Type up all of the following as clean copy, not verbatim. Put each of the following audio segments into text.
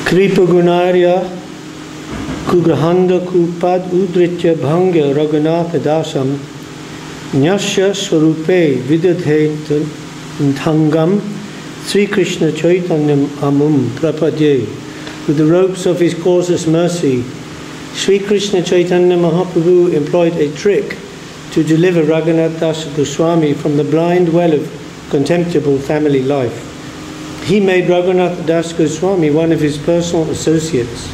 Kripa Gunarya Kugrahanda Kupad Udritya Bhangya Raghunatha Dasam Nyasya Svarupe Vidadhe Ntangam Sri Krishna Chaitanyam Amum Prapadye. With the ropes of his causeless mercy, Sri Krishna Chaitanya Mahaprabhu employed a trick to deliver Raghunath Das Goswami from the blind well of contemptible family life. He made Raghunath Das Goswami one of his personal associates,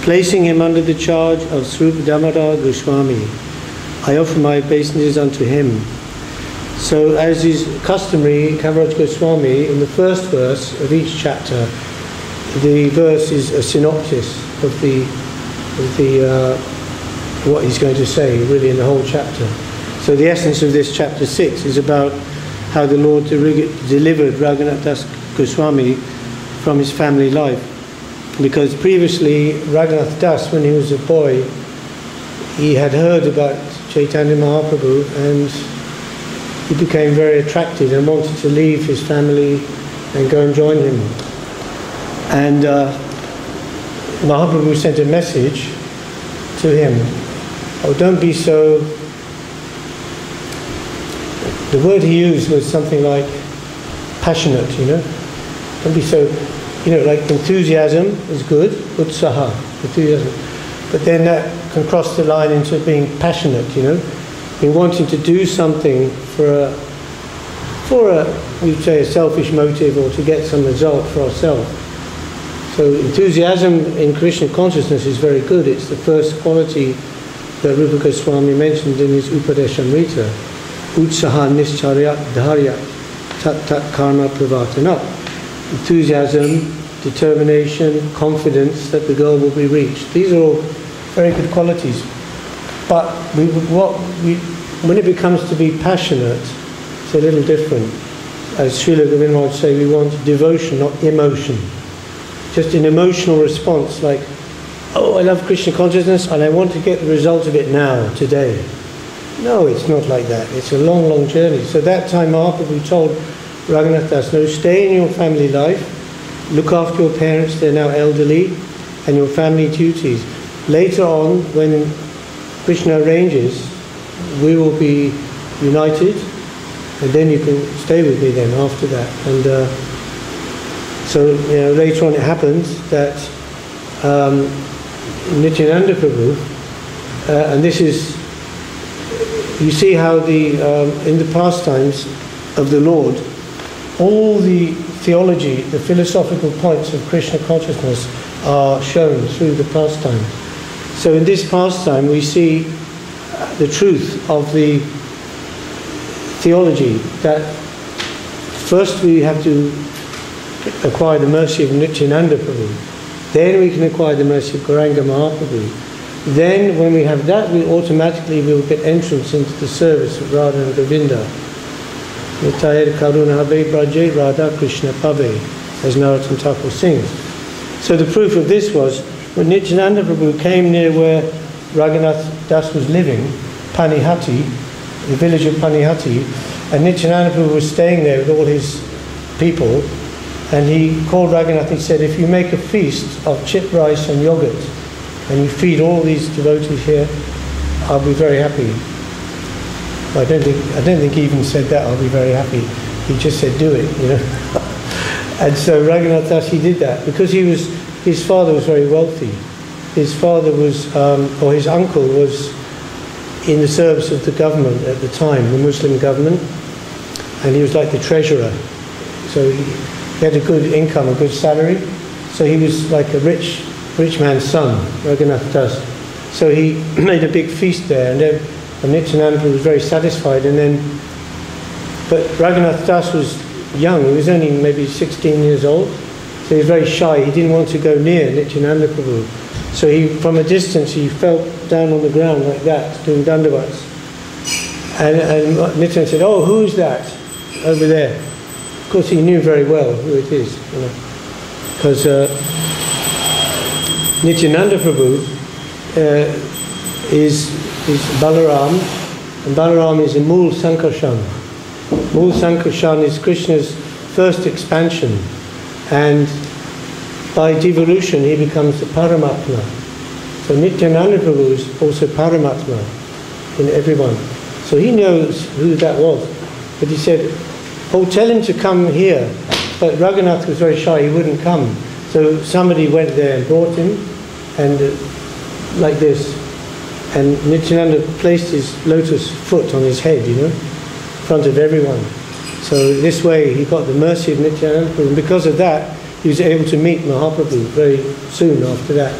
placing him under the charge of Svarup Damodar Goswami. I offer my obeisances unto him. So, as is customary, Kaviraj Goswami, in the first verse of each chapter, the verse is a synopsis of what he's going to say, really, in the whole chapter. So the essence of this chapter 6 is about how the Lord delivered Raghunath Das Goswami from his family life. Because previously, Raghunath Das, when he was a boy, he had heard about Chaitanya Mahaprabhu and he became very attracted and wanted to leave his family and go and join him. And Mahaprabhu sent a message to him. Oh, don't be so... The word he used was something like passionate, you know. Don't be so, you know, like enthusiasm is good, utsaha, enthusiasm. But then that can cross the line into being passionate, you know. In wanting to do something for a, we'd say, a selfish motive or to get some result for ourselves. So enthusiasm in Krishna consciousness is very good. It's the first quality that Rupa Goswami mentioned in his Upadeshamrita. Utsaha nischarya dharya tat tat karma pravartana. Enthusiasm, determination, confidence that the goal will be reached. These are all very good qualities. But when it becomes to be passionate, it's a little different. As Srila Govinda would say, we want devotion, not emotion. Just an emotional response like, oh, I love Krishna consciousness and I want to get the result of it now, today. No, it's not like that. It's a long, long journey. So that time Mahaprabhu told Raghunath Das, no, stay in your family life, look after your parents, they're now elderly, and your family duties. Later on, when Krishna arranges, we will be united, and then you can stay with me then after that. And so, you know, later on it happens that Nityananda Prabhu, and this is, you see how in the pastimes of the Lord, all the theology, the philosophical points of Krishna consciousness are shown through the pastime. So in this pastime we see the truth of the theology, that first we have to acquire the mercy of Nityananda Prabhu, then we can acquire the mercy of Gauranga Mahaprabhu. Then when we have that, we automatically will get entrance into the service of Radha and Govinda. Nitayar Karuna Habe Braje Radha Krishna Pave, as Narottam Thakur sings. So the proof of this was when Nityananda Prabhu came near where Raghunath Das was living, Panihati, the village of Panihati, and Nityananda Prabhu was staying there with all his people, and he called Raghunath and he said, if you make a feast of chip rice and yogurt, and you feed all these devotees here, I'll be very happy. I don't think he even said that, I'll be very happy. He just said, do it, you know. And so Raghunath Das, he did that, because his father was very wealthy. His father was, or his uncle was in the service of the government at the time, the Muslim government, and he was like the treasurer. So he had a good income, a good salary. So he was like a rich man's son, Raghunath Das. So he made a big feast there, and Nityananda was very satisfied. But Raghunath Das was young, he was only maybe 16 years old, so he was very shy. He didn't want to go near Nityananda Prabhu. So from a distance he fell down on the ground like that, doing dandavats. And Nityananda said, oh, who's that over there? Of course he knew very well who it is, you know, because Nityananda Prabhu is Balaram, and Balaram is a Mool Sankarshan. Mool Sankarshan is Krishna's first expansion, and by devolution he becomes the Paramatma. So Nityananda Prabhu is also Paramatma in everyone. So he knows who that was. But he said, oh, tell him to come here. But Raghunath was very shy, he wouldn't come. So somebody went there and brought him, and like this. And Nityananda placed his lotus foot on his head, in front of everyone. So this way he got the mercy of Nityananda Prabhu. And because of that, he was able to meet Mahaprabhu very soon after that.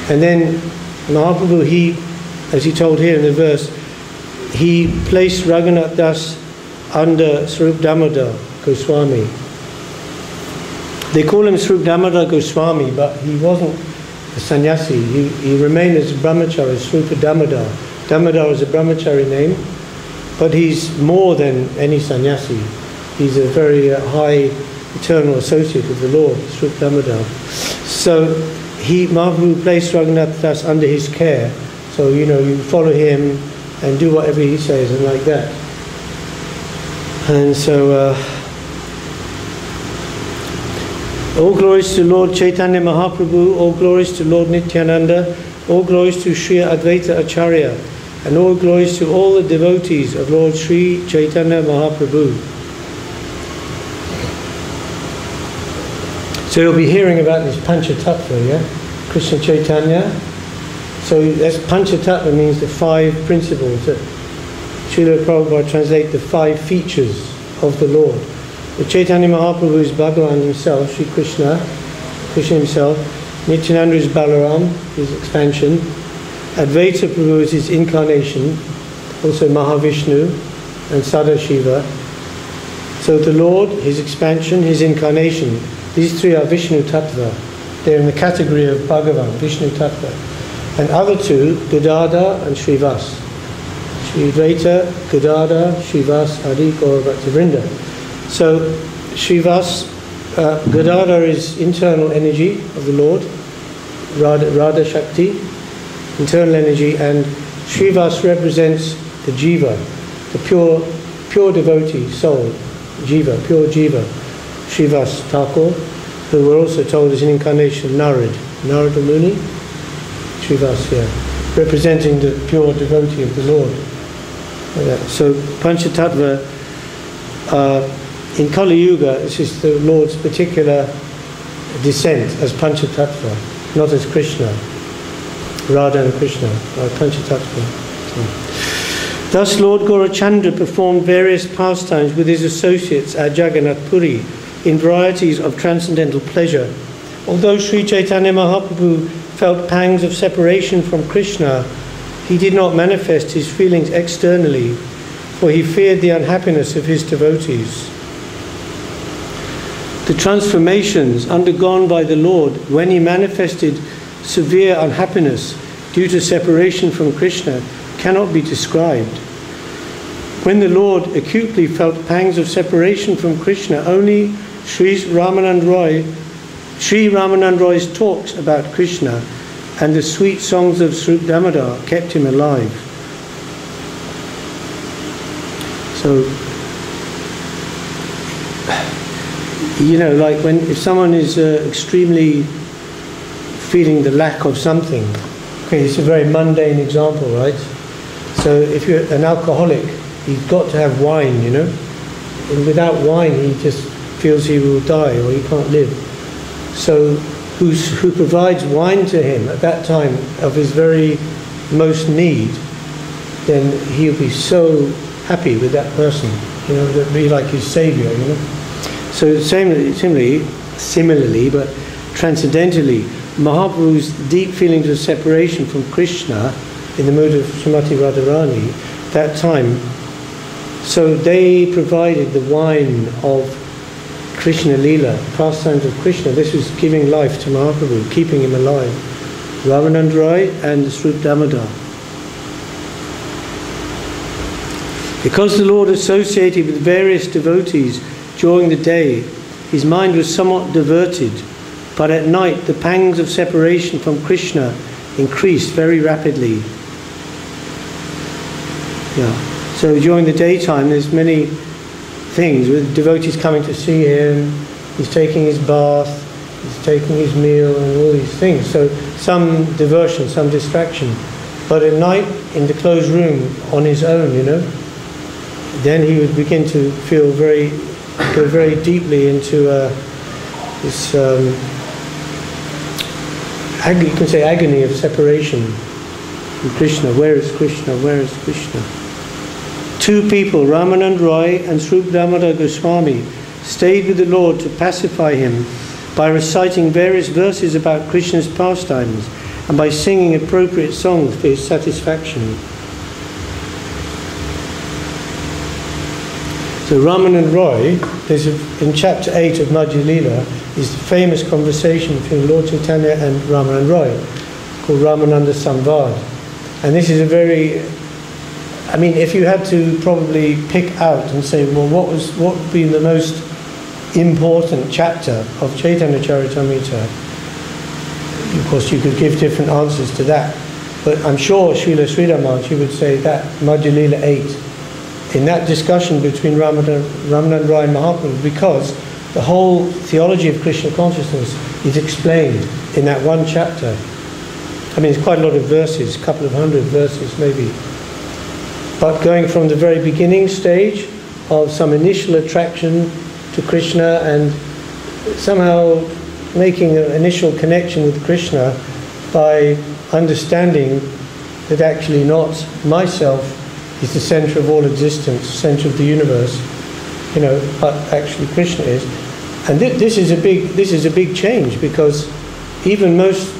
And then Mahaprabhu, he, as he told here in the verse, he placed Raghunath Das under Svarup Damodar Goswami. They call him Svarup Damodar Goswami, but he wasn't a sannyasi. He remained as a brahmachari, Svarupa Damodar. Damodar is a brahmachari name, but he's more than any sannyasi. He's a very high eternal associate of the Lord, Svarup Damodar. So Mahaprabhu placed Raghunath Das under his care. So, you follow him and do whatever he says and like that. And so, all glories to Lord Chaitanya Mahaprabhu, all glories to Lord Nityananda, all glories to Sri Advaita Acharya, and all glories to all the devotees of Lord Sri Chaitanya Mahaprabhu. So you'll be hearing about this Panchatattva, yeah? Krishna Chaitanya. So that's Panchatattva means the 5 principles that Srila Prabhupada translate the 5 features of the Lord. The Chaitanya Mahaprabhu is Bhagavan himself, Sri Krishna himself. Nityananda is Balaram, his expansion. Advaita Prabhu is his incarnation, also Mahavishnu and Sadashiva. So the Lord, his expansion, his incarnation, these 3 are Vishnu Tattva. They're in the category of Bhagavan, Vishnu Tattva. And other 2, Gadadhar and Srivas. Sri Advaita, Gadadhar, Srivas, Adi Gaura Bhaktivinoda. So Srivas, Gadadhar is internal energy of the Lord, Radha Shakti, internal energy, and Srivas represents the Jiva, the pure devotee, soul, Jiva, pure Jiva. Srivas Thakur, who we're also told is an incarnation of Narada Muni, Srivas here, representing the pure devotee of the Lord. So Panchatattva, in Kali Yuga, this is the Lord's particular descent as Panchatattva, not as Krishna, Radha and Krishna, Panchatattva. Thus Lord Gaurachandra performed various pastimes with his associates at Jagannath Puri in varieties of transcendental pleasure. Although Sri Chaitanya Mahaprabhu felt pangs of separation from Krishna, he did not manifest his feelings externally, for he feared the unhappiness of his devotees. The transformations undergone by the Lord when he manifested severe unhappiness due to separation from Krishna cannot be described. When the Lord acutely felt pangs of separation from Krishna, only Sri Ramanand Roy's talks about Krishna and the sweet songs of Svarup Damodar kept him alive. So, like if someone is extremely feeling the lack of something, okay, it's a very mundane example, right? So if you're an alcoholic, he's got to have wine, and without wine he just feels he will die or he can't live. So who provides wine to him at that time of his very most need, then he'll be so happy with that person, that'll be like his saviour, So similarly, but transcendentally, Mahaprabhu's deep feelings of separation from Krishna in the mood of Srimati Radharani, that time, so they provided the wine of Krishna lila, pastimes of Krishna. This was giving life to Mahaprabhu, keeping him alive. Ramanand Roy and Svarup Damodar. Because the Lord associated with various devotees during the day, his mind was somewhat diverted, but at night the pangs of separation from Krishna increased very rapidly. So during the daytime there's many things with devotees coming to see him, he's taking his bath, He's taking his meal and all these things. So some diversion, some distraction. But at night, in the closed room, on his own, then he would begin to go very deeply into this, you can say, agony of separation from Krishna. Where is Krishna? Where is Krishna? Two people, Ramanand Roy and Swarup Damodar Goswami, stayed with the Lord to pacify him by reciting various verses about Krishna's pastimes and by singing appropriate songs for his satisfaction. So Ramanand Roy, in chapter 8 of Madhya Lila, is the famous conversation between Lord Chaitanya and Ramanand Roy, called Ramananda Samvad. And this is a very, if you had to probably pick out and say, well, what would be the most important chapter of Chaitanya Charitamrita? Of course, you could give different answers to that. But I'm sure Srila Sridhar would say that, Madhya Lila 8, in that discussion between Ramanand Roy and Mahaprabhu, because the whole theology of Krishna consciousness is explained in that one chapter. It's quite a lot of verses, a couple of hundred verses maybe. But going from the very beginning stage of some initial attraction to Krishna and somehow making an initial connection with Krishna by understanding that actually not myself is the center of all existence, center of the universe, but actually Krishna is. And this is a big change, because even most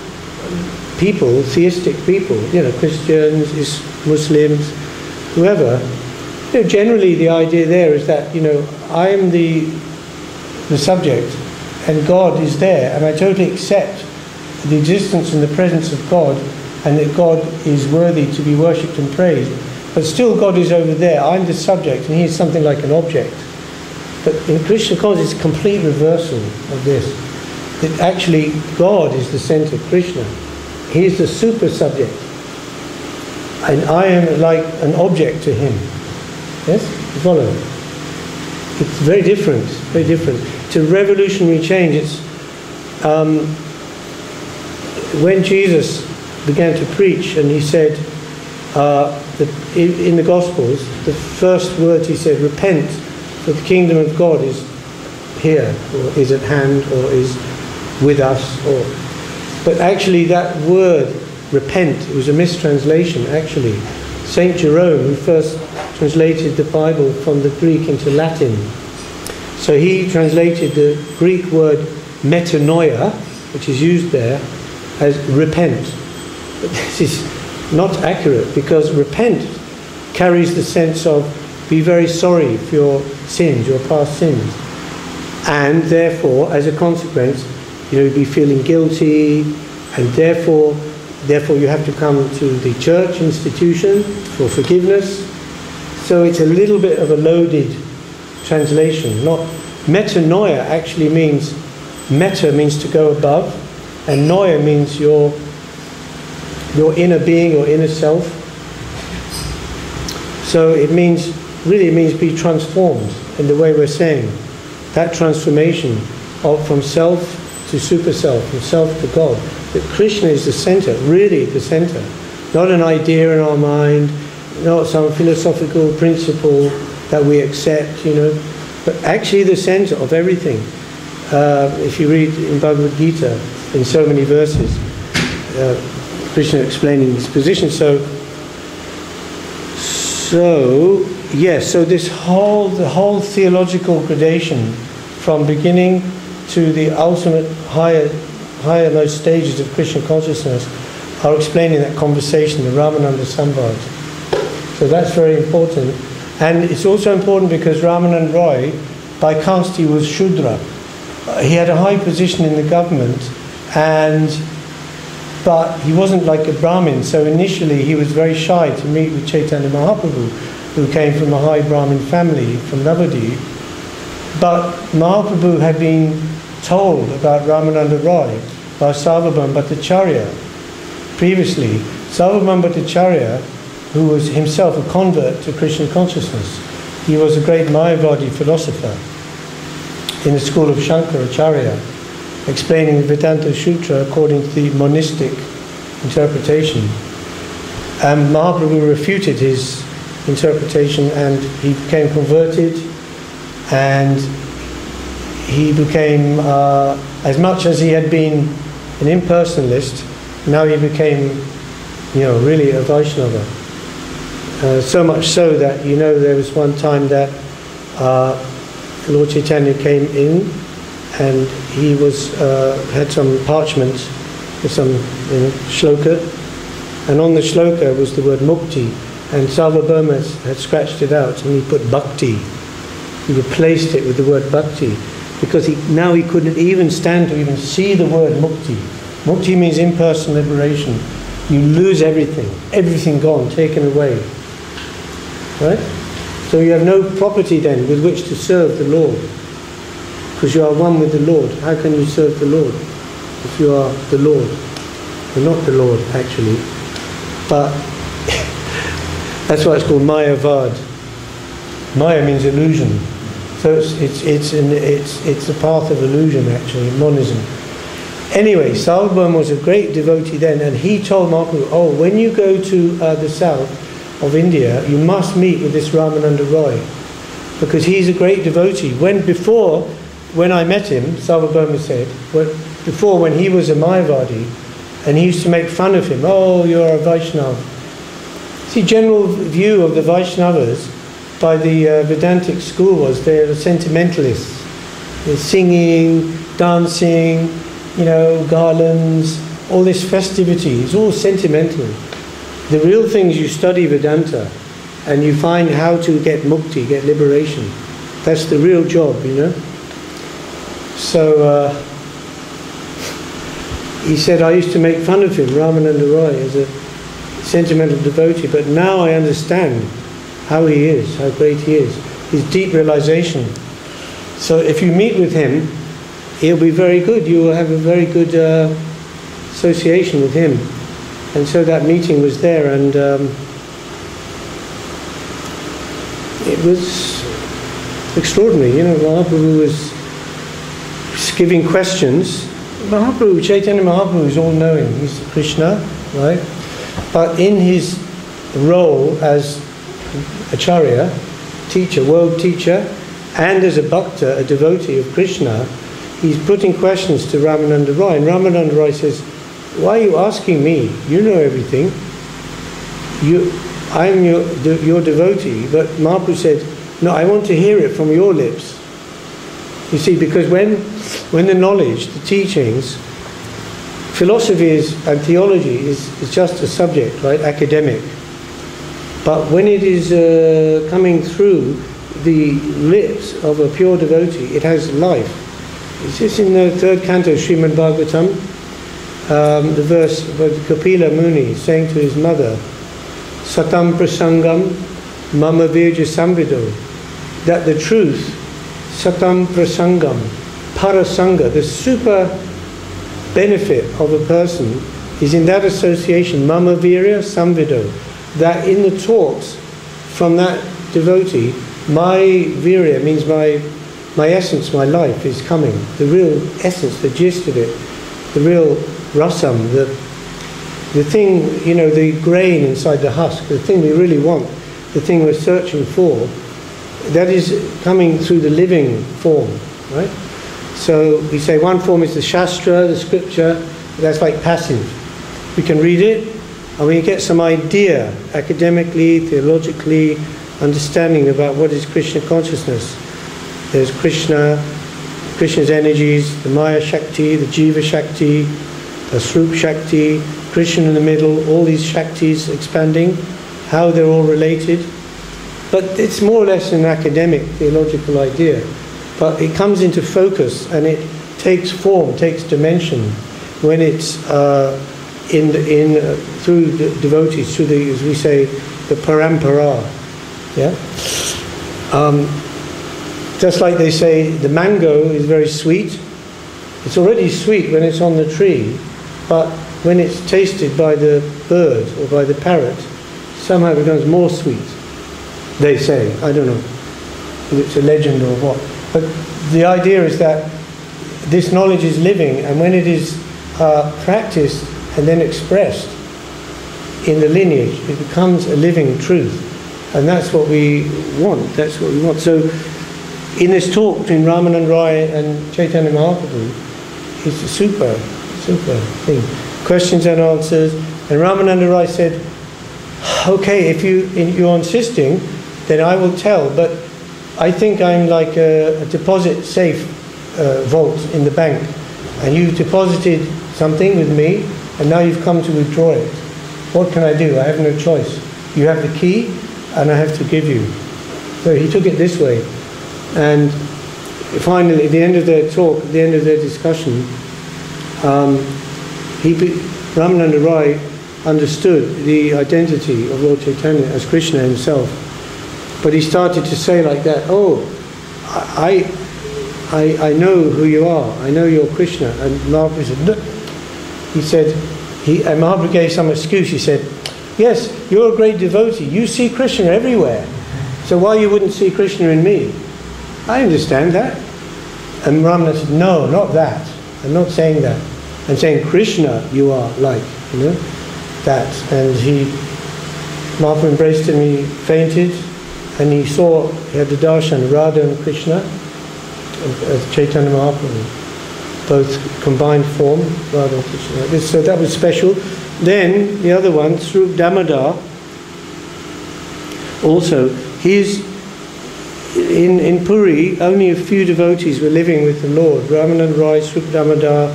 people, theistic people, Christians, Muslims, whoever, generally the idea there is that, I am the subject and God is there, and I totally accept the existence and the presence of God, and that God is worthy to be worshipped and praised. But still God is over there, I'm the subject, and he is something like an object. But in Krishna consciousness, it's a complete reversal of this. That actually God is the center, Krishna. He is the super subject. And I am like an object to him. Yes? You follow? It's very different, very different. It's a revolutionary change. It's when Jesus began to preach, and he said, in the Gospels, the first word he said, repent, for the kingdom of God is here, or is at hand, or is with us. But actually that word, repent, it was a mistranslation actually. Saint Jerome, who first translated the Bible from the Greek into Latin, so he translated the Greek word metanoia, which is used there, as repent. But this is not accurate, because repent carries the sense of be very sorry for your sins, your past sins. And therefore, as a consequence, be feeling guilty, and therefore you have to come to the church institution for forgiveness. So it's a little bit of a loaded translation. Not metanoia actually means, meta means to go above, and noia means your inner being, your inner self. So it means be transformed in the way we're saying. That transformation from self to super self, from self to God. That Krishna is the center, really the center. Not an idea in our mind, not some philosophical principle that we accept, but actually the center of everything. If you read in Bhagavad Gita, in so many verses, Krishna explaining this position. So this the whole theological gradation from beginning to the ultimate highermost stages of Krishna consciousness are explained in that conversation, the Ramananda Samvad. So that's very important. And it's also important because Ramanand Roy, by caste, he was Shudra. He had a high position in the government, but he wasn't like a Brahmin, so initially he was very shy to meet with Chaitanya Mahaprabhu, who came from a high Brahmin family from Navadip. But Mahaprabhu had been told about Ramananda Roy by Sarvabhauma Bhattacharya previously. Sarvabhauma Bhattacharya, who was himself a convert to Krishna consciousness, he was a great Mayavadi philosopher in the school of Shankaracharya. explaining the Vedanta Sutra according to the monistic interpretation. Mahaprabhu refuted his interpretation, and he became converted, and he became, as much as he had been an impersonalist, now he became, really a Vaishnava. So much so that, there was one time that Lord Chaitanya came in, and he had some parchment with some shloka, and on the shloka was the word mukti, and Sarvabhauma had scratched it out, and he put Bhakti. He replaced it with the word Bhakti, because now he couldn't even stand to even see the word mukti. Mukti means impersonal liberation. You lose everything gone, taken away. Right? So you have no property then with which to serve the Lord, because you are one with the Lord. How can you serve the Lord if you are the Lord? You're not the Lord, actually. But that's why it's called Maya Vad. Maya means illusion. So it's the path of illusion, actually, monism. Anyway, Sarvabhauma was a great devotee then, and he told Mahaprabhu, when you go to the south of India, you must meet with this Ramananda Roy, because he's a great devotee. When I met him, Sarvabhauma said, before, when he was a Mayavadi, and he used to make fun of him, you're a Vaishnava. See, general view of the Vaishnavas by the Vedantic school was they're sentimentalists. They're singing, dancing, garlands, all this festivity. It's all sentimental. The real thing is you study Vedanta and you find how to get mukti, get liberation. That's the real job, So he said, I used to make fun of him, Ramananda Roy, as a sentimental devotee, but now I understand how he is, how great he is, his deep realization. So if you meet with him, he'll be very good. You will have a very good association with him. And so that meeting was there, and it was extraordinary. Mahaprabhu was giving questions. Chaitanya Mahaprabhu is all-knowing. He's Krishna, right? But in his role as Acharya, teacher, world teacher, and as a bhakta, a devotee of Krishna, he's putting questions to Ramananda Roy. And Ramananda Roy says, why are you asking me? You know everything. I'm your devotee. But Mahaprabhu said, no, I want to hear it from your lips. You see, because when the knowledge, the teachings, philosophy and theology is just a subject, right, academic. But when it is coming through the lips of a pure devotee, it has life. It's just in the third canto, Srimad Bhagavatam, the verse where Kapila Muni saying to his mother, Satam prasangam mama virja samvido, that the truth, Satam prasangam, parasanga, the super benefit of a person is in that association, mama virya samvido, that in the talks from that devotee, my virya means my essence, my life is coming. The real essence, the gist of it, the real rasam, the thing, the grain inside the husk, the thing we really want, the thing we're searching for, that is coming through the living form, right? So we say one form is the Shastra, the scripture, that's like passive. We can read it, and we get some idea, academically, theologically, understanding about what is Krishna consciousness. There's Krishna's energies, the Maya Shakti, the Jiva Shakti, the Svarup Shakti, Krishna in the middle, all these Shaktis expanding, how they're all related. But it's more or less an academic, theological idea. But it comes into focus and it takes form, takes dimension when it's through the devotees, through the, as we say, the parampara. Yeah. Just like they say, the mango is very sweet. It's already sweet when it's on the tree, but when it's tasted by the bird or by the parrot, somehow it becomes more sweet. They say, I don't know if it's a legend or what. But the idea is that this knowledge is living, and when it is practiced and then expressed in the lineage, it becomes a living truth. And that's what we want. That's what we want. So in this talk between Ramananda Rai and Chaitanya Mahaprabhu, it's a super thing. Questions and answers. And Ramananda Rai said, okay, if you're insisting, then I will tell, but I think I'm like a deposit safe vault in the bank, and you've deposited something with me, and now you've come to withdraw it. What can I do? I have no choice. You have the key, and I have to give you. So he took it this way. And finally, at the end of their talk, at the end of their discussion, Ramananda Rai understood the identity of Lord Chaitanya as Krishna himself. But he started to say like that, oh, I know who you are. I know you're Krishna. And Mahaprabhu said, no. He said, and Mahaprabhu gave some excuse. He said, yes, you're a great devotee. You see Krishna everywhere. So why you wouldn't see Krishna in me? I understand that. And Ramana said, no, not that. I'm not saying that. I'm saying Krishna you are like, that. And Mahaprabhu embraced him, he fainted, and he had the darshan, Radha and Krishna, as Chaitanya Mahaprabhu, both combined form, Radha and Krishna. So that was special. Then the other one, Svarup Damodar, also, in Puri, only a few devotees were living with the Lord. Ramananda Rai, Svarup Damodar,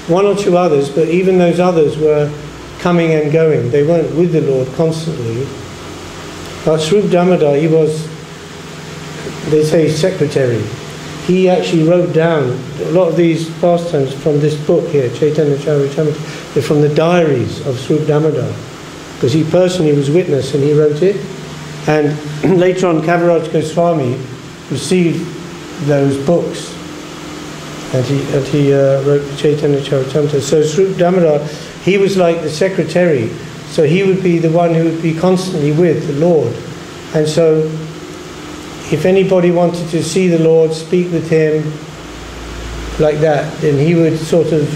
one or two others, but even those others were coming and going. They weren't with the Lord constantly. But Svarup Damodar, he was, they say, secretary. He actually wrote down a lot of these pastimes from this book here, Chaitanya Charitamrita. They're from the diaries of Svarup Damodar, because he personally was witness and he wrote it. And later on, Kaviraj Goswami received those books, and he wrote Chaitanya Charitamrita. So Svarup Damodar, he was like the secretary, so he would be the one who would be constantly with the Lord. And so if anybody wanted to see the Lord, speak with him, like that, then he would sort of,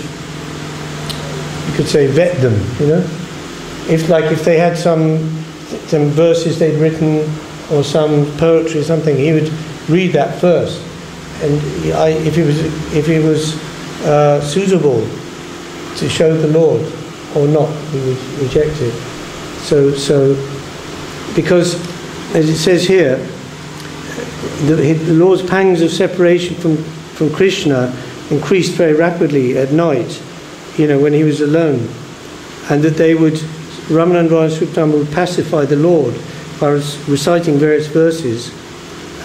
you could say, vet them, If they had some verses they'd written, or some poetry or something, he would read that first. And if he was suitable to show the Lord or not, he would reject it. So because, as it says here, the Lord's pangs of separation from Krishna increased very rapidly at night, when he was alone, and that Ramananda Rai and Svarup Damodar would pacify the Lord by reciting various verses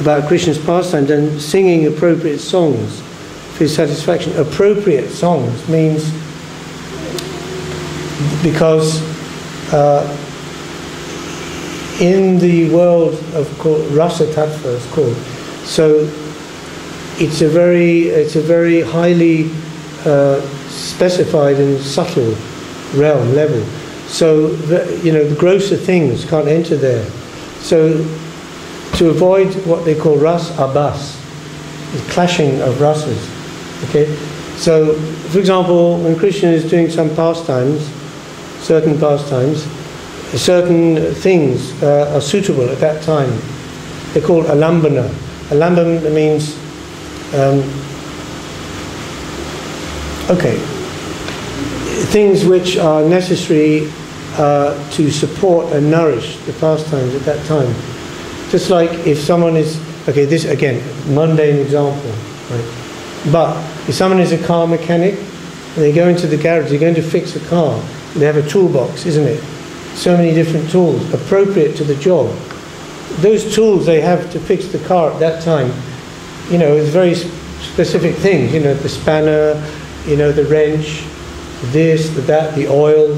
about Krishna's pastimes and singing appropriate songs for his satisfaction. Appropriate songs means, because in the world of rasa tattva, it's called, so it's a very highly specified and subtle level. So the grosser things can't enter there. So to avoid what they call ras abas, the clashing of rasas. Okay, so for example, when Krishna is doing some pastimes, certain things are suitable at that time. They're called alambana. Alambana means things which are necessary to support and nourish the pastimes at that time. Just like if someone is, this again, mundane example, right? But if someone is a car mechanic and they go into the garage, they're going to fix a car, they have a toolbox, isn't it? So many different tools appropriate to the job. Those tools they have to fix the car at that time, it's very specific things, the spanner, the wrench, this, the that, the oil,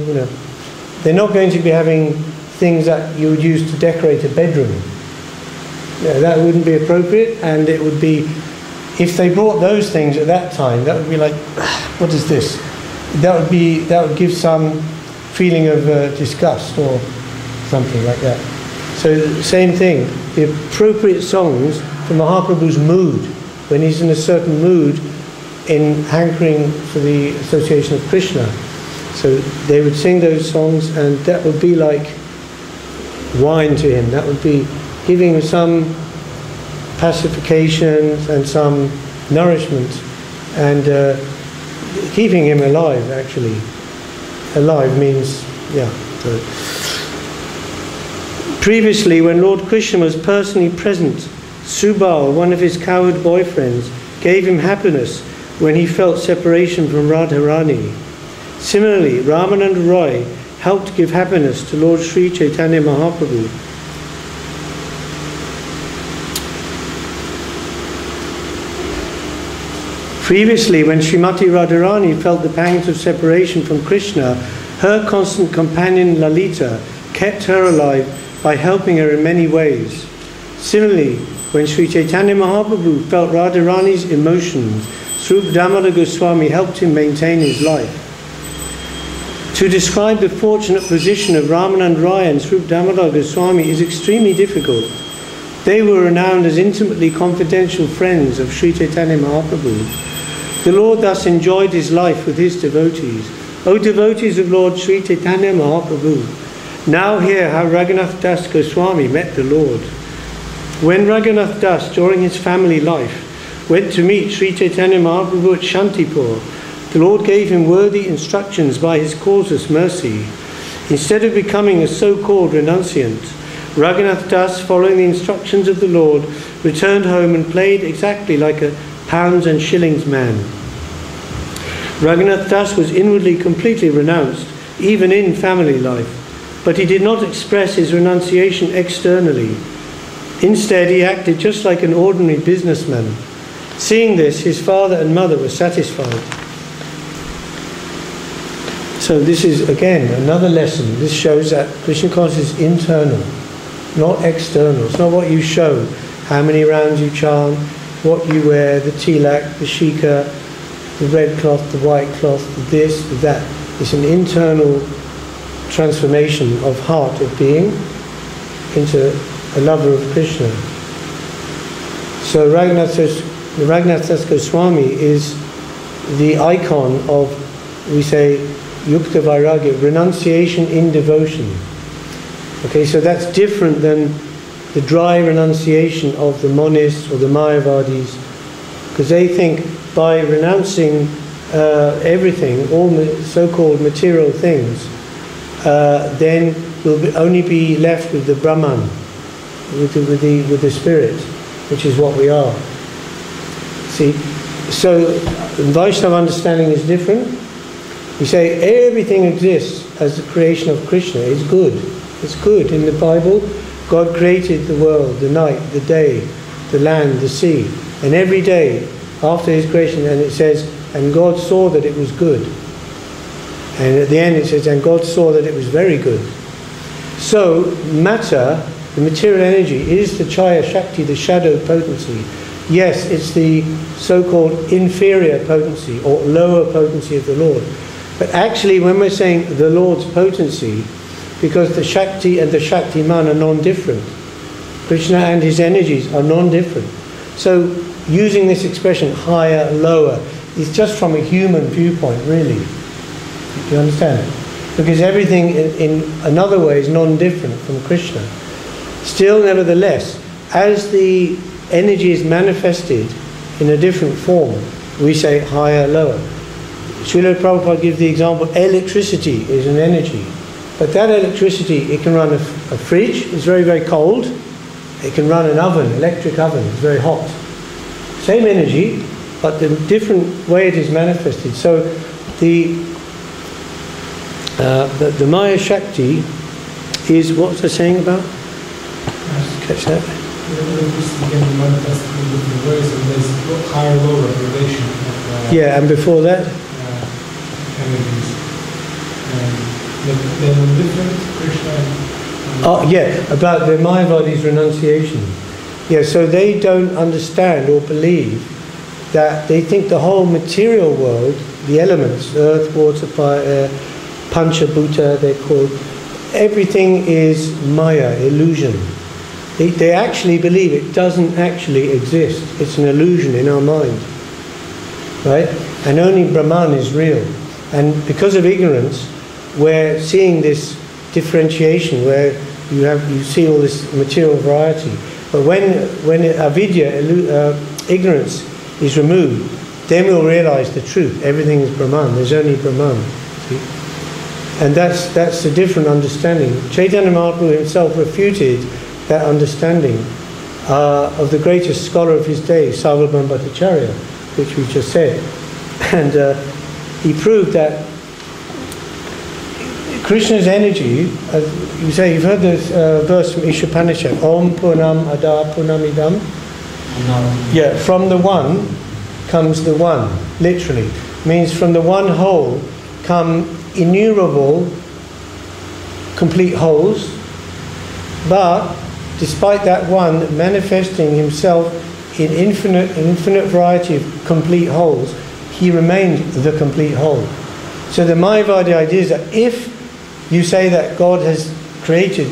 They're not going to be having things that you would use to decorate a bedroom. That wouldn't be appropriate, and it would be, if they brought those things at that time, that would be like, what is this? That would give some feeling of disgust or something like that. So same thing, the appropriate songs for Mahaprabhu's mood. When he's in a certain mood, in hankering for the association of Krishna. So they would sing those songs, and that would be like wine to him. That would be giving him some pacification and some nourishment, and keeping him alive, actually. Alive means, yeah. So. Previously, when Lord Krishna was personally present, Subal, one of his coward boyfriends, gave him happiness when he felt separation from Radharani. Similarly, Ramananda Roy helped give happiness to Lord Sri Chaitanya Mahaprabhu. Previously, when Srimati Radharani felt the pangs of separation from Krishna, her constant companion Lalita kept her alive by helping her in many ways. Similarly, when Sri Chaitanya Mahaprabhu felt Radharani's emotions, Svarup Damodar Goswami helped him maintain his life. To describe the fortunate position of Ramananda Roy and Svarup Damodar Goswami is extremely difficult. They were renowned as intimately confidential friends of Sri Chaitanya Mahaprabhu. The Lord thus enjoyed his life with his devotees. O devotees of Lord Sri Chaitanya Mahaprabhu, now hear how Raghunath Das Goswami met the Lord. When Raghunath Das, during his family life, went to meet Sri Chaitanya Mahaprabhu at Shantipur, the Lord gave him worthy instructions by his causeless mercy. Instead of becoming a so-called renunciant, Raghunath Das, following the instructions of the Lord, returned home and played exactly like a pounds and shillings man. Raghunath Das was inwardly completely renounced, even in family life, but he did not express his renunciation externally. Instead, he acted just like an ordinary businessman. Seeing this, his father and mother were satisfied. So this is, again, another lesson. This shows that Krishna consciousness is internal, not external. It's not what you show, how many rounds you chant, what you wear, the tilak, the shika, the red cloth, the white cloth, the this, the that. It's an internal transformation of heart, of being, into a lover of Krishna. So Raghunath Das Goswami is the icon of, we say, Yukta Vairagya, renunciation in devotion. Okay, so that's different than the dry renunciation of the monists or the Mayavadis, because they think by renouncing everything, all so-called material things, then we'll only be left with the Brahman, with the spirit, which is what we are. See, so Vaishnava understanding is different. We say everything exists as the creation of Krishna. It's good. It's good. In the Bible, God created the world, the night, the day, the land, the sea. And every day after his creation, and it says, and God saw that it was good. And at the end it says, and God saw that it was very good. So matter, the material energy, is the Chaya Shakti, the shadow potency. Yes, it's the so-called inferior potency or lower potency of the Lord. But actually, when we're saying the Lord's potency, because the Shakti and the Shaktiman are non-different, Krishna and his energies are non-different. So using this expression, higher, lower, is just from a human viewpoint, really. Do you understand? Because everything in another way is non-different from Krishna. Still, nevertheless, as the energy is manifested in a different form, we say higher, lower. Srila Prabhupada gives the example, electricity is an energy. But that electricity, it can run a fridge, it's very, very cold. It can run an oven, electric oven, it's very hot. Same energy, but the different way it is manifested. So the Maya Shakti is, what was I saying about? Catch that? Higher, lower relation. Yeah, and before that? Energies. Then different Krishna. Oh, yeah, about the Mayavadi's renunciation. Yeah, so they don't understand or believe that they think the whole material world, the elements, earth, water, fire, air, Panchabhuta, they're called, everything is Maya, illusion. They actually believe it doesn't actually exist. It's an illusion in our mind. right? And only Brahman is real. And because of ignorance, we're seeing this differentiation where you see all this material variety. But when avidya, ignorance, is removed, then we'll realize the truth. Everything is Brahman. There's only Brahman. See? And that's a different understanding. Chaitanya Mahaprabhu himself refuted that understanding of the greatest scholar of his day, Svarup Bhattacharya, which we just said. And he proved that Krishna's energy, you say, you've heard this verse from Ishopanishad, Om Purnam Ada Purnamidam. Yeah, from the one comes the one, literally. Means from the one whole come innumerable complete wholes, but despite that one manifesting himself in infinite variety of complete wholes, he remained the complete whole. So the Mayavadi idea is that if you say that God has created,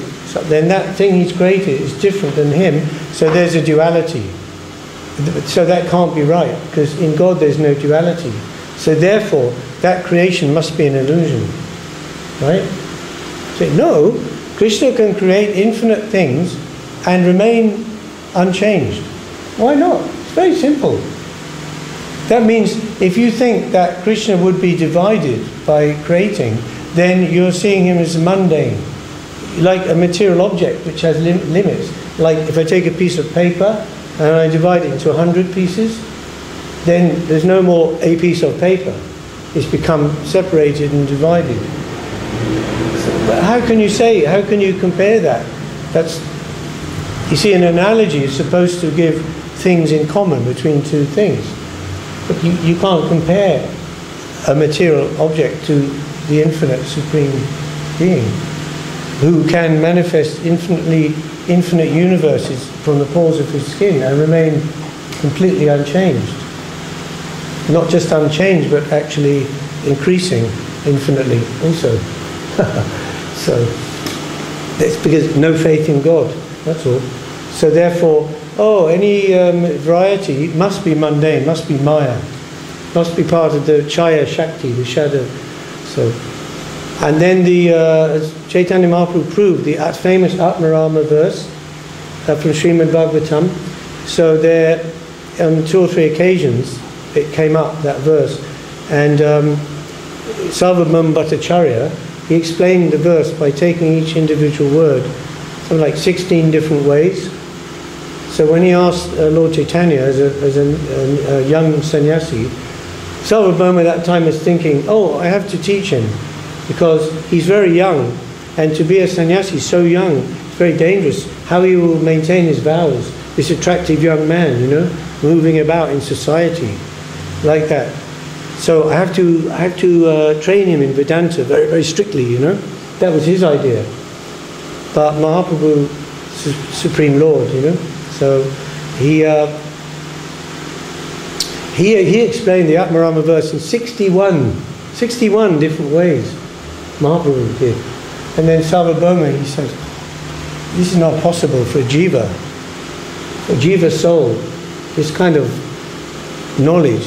then that thing he's created is different than him, so there's a duality. So that can't be right, because in God there's no duality. So therefore, that creation must be an illusion. Right? So no, Krishna can create infinite things and remain unchanged. Why not? It's very simple. That means if you think that Krishna would be divided by creating, then you're seeing him as mundane, like a material object which has limits. Like if I take a piece of paper and I divide it into 100 pieces, then there's no more a piece of paper. It's become separated and divided. But how can you compare that? You see, an analogy is supposed to give things in common between two things. But you can't compare a material object to the infinite supreme being who can manifest infinite universes from the pores of his skin and remain completely unchanged. Not just unchanged, but actually increasing infinitely also. So that's because no faith in God, that's all. So therefore, any variety must be mundane, must be Maya, must be part of the Chaya Shakti, the shadow. So, and then as Chaitanya Mahaprabhu proved, the famous Atmarama verse from Srimad Bhagavatam. So there, on 2 or 3 occasions, it came up, that verse. And Svarup Bhattacharya, he explained the verse by taking each individual word, something like 16 different ways. So when he asked Lord Chaitanya as a young sannyasi, Svarup at that time was thinking, I have to teach him, because he's very young, and to be a sannyasi so young, it's very dangerous. How he will maintain his vows, this attractive young man, moving about in society like that. So I have to train him in Vedanta very, very strictly, That was his idea. But Mahaprabhu, Supreme Lord, so he explained the Atmarama verse in 61 different ways. Mahaprabhu did. And then Sarvabhauma, he says, this is not possible for a jiva soul, this kind of knowledge.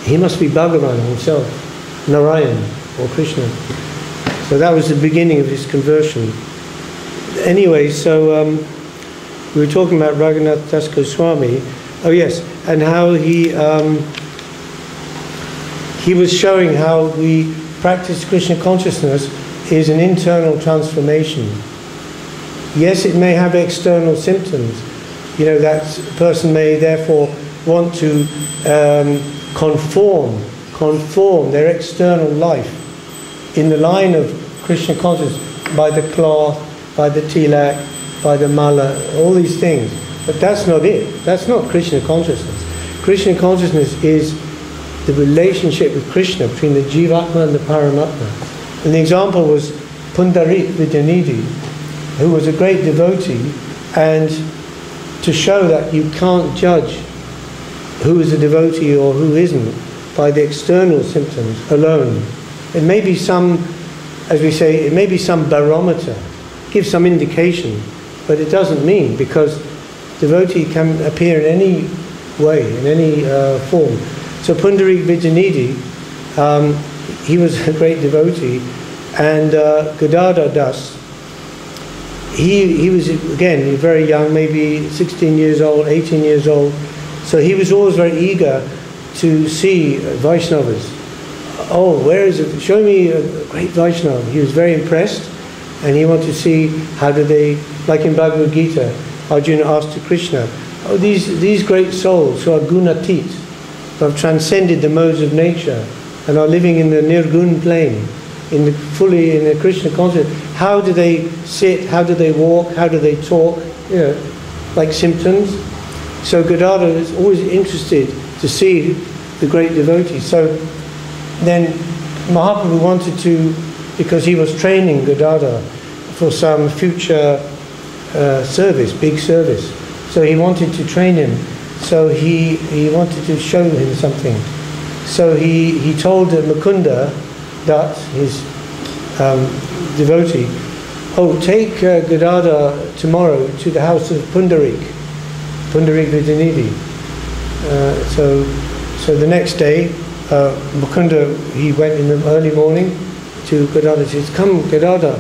He must be Bhagavan himself, Narayan or Krishna. So that was the beginning of his conversion. Anyway, so we were talking about Raghunath Das Goswami. Oh yes, and how he was showing how we practice Krishna consciousness is an internal transformation. Yes, it may have external symptoms. That person may therefore want to conform their external life in the line of Krishna consciousness by the cloth, by the tilak, by the mala, all these things. But that's not it. That's not Krishna consciousness. Krishna consciousness is the relationship with Krishna between the Jivatma and the Paramatma. And the example was Pundarit Vidyanidhi, who was a great devotee, and to show that you can't judge who is a devotee or who isn't by the external symptoms alone. It may be some, as we say, it may be some barometer, give some indication, but it doesn't mean, because devotee can appear in any way, in any form. So So Pundarik Vijayanidhi, he was a great devotee, and Gadadhar Das, he was, again, very young, maybe 16 years old, 18 years old, so he was always very eager to see Vaishnavas. Oh, where is it? Show me a great Vaishnava. He was very impressed, and he wanted to see how do they, like in Bhagavad Gita, Arjuna asked to Krishna, oh, these great souls who are gunatit, who have transcended the modes of nature and are living in the nirgun plane, fully in the Krishna consciousness, how do they sit, how do they walk, how do they talk, like symptoms. So Gadadhar is always interested to see the great devotees. So then Mahaprabhu wanted to, because he was training Gadadhar for some future service, big service. So he wanted to train him. So he wanted to show him something. So he told Mukunda, that his devotee, oh, take Gadadhar tomorrow to the house of Pundarik Vijayanidhi. So the next day, Mukunda, he went in the early morning to Gadadhar. He says, come Gadadhar,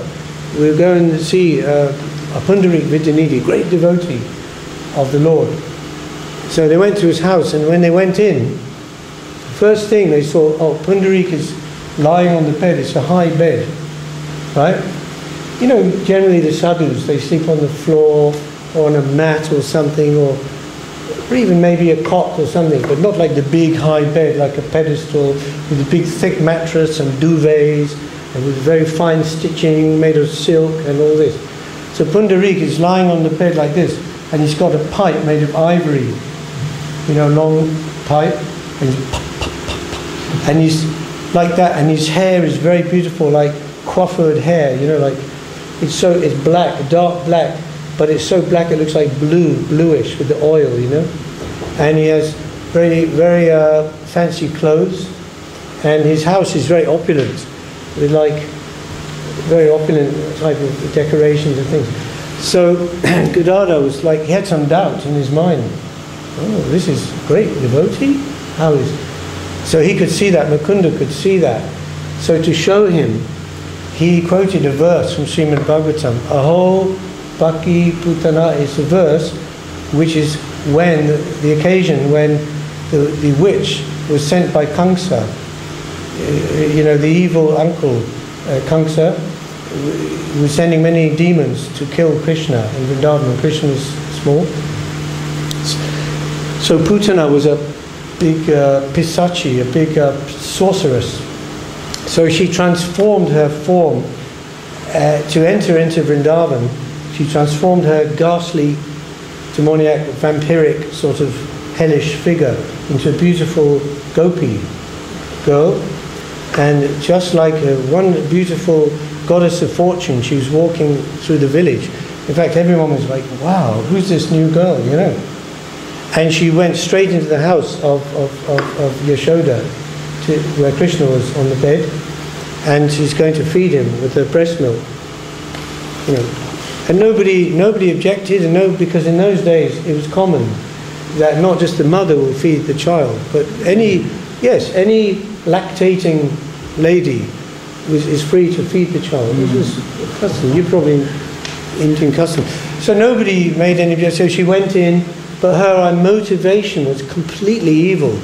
we're going to see a Pundarik Vijayanidhi, great devotee of the Lord. So they went to his house, and when they went in, first thing they saw, oh, Pundarik is lying on the bed. It's a high bed, right? You know, generally the sadhus, they sleep on the floor or on a mat or something, or even maybe a cot or something, but not like the big high bed, like a pedestal with a big thick mattress and duvets and with very fine stitching made of silk and all this. So Pundarik is lying on the bed like this, and he's got a pipe made of ivory, you know, long pipe, and he's pop, pop, pop, pop. And he's like that, and his hair is very beautiful, like coiffured hair, you know, like it's black, dark black, but it's so black it looks like bluish with the oil, you know. And he has very, very fancy clothes, and his house is very opulent, with like very opulent type of decorations and things. So Gadadhar was like, he had some doubt in his mind. Oh, this is great devotee? How is... So he could see that, Mukunda could see that. So to show him, he quoted a verse from Srimad Bhagavatam. Aho Bhakti Putana is a verse which is when, the occasion when the witch was sent by Kamsa, you know, the evil uncle Kamsa, was sending many demons to kill Krishna in Vrindavan. Krishna was small. So Putana was a big pisachi, a big sorceress. So she transformed her form to enter into Vrindavan. She transformed her ghastly, demoniac, vampiric sort of hellish figure into a beautiful gopi girl. And just like one beautiful goddess of fortune, she was walking through the village. In fact, everyone was like, wow, who's this new girl, you know? And she went straight into the house of Yashoda, where Krishna was on the bed, and she's going to feed him with her breast milk. You know. And nobody objected, and because in those days it was common that not just the mother will feed the child, but any lactating lady is free to feed the child. This was a custom. You're probably Indian custom. So nobody made any objection. So she went in, but her motivation was completely evil.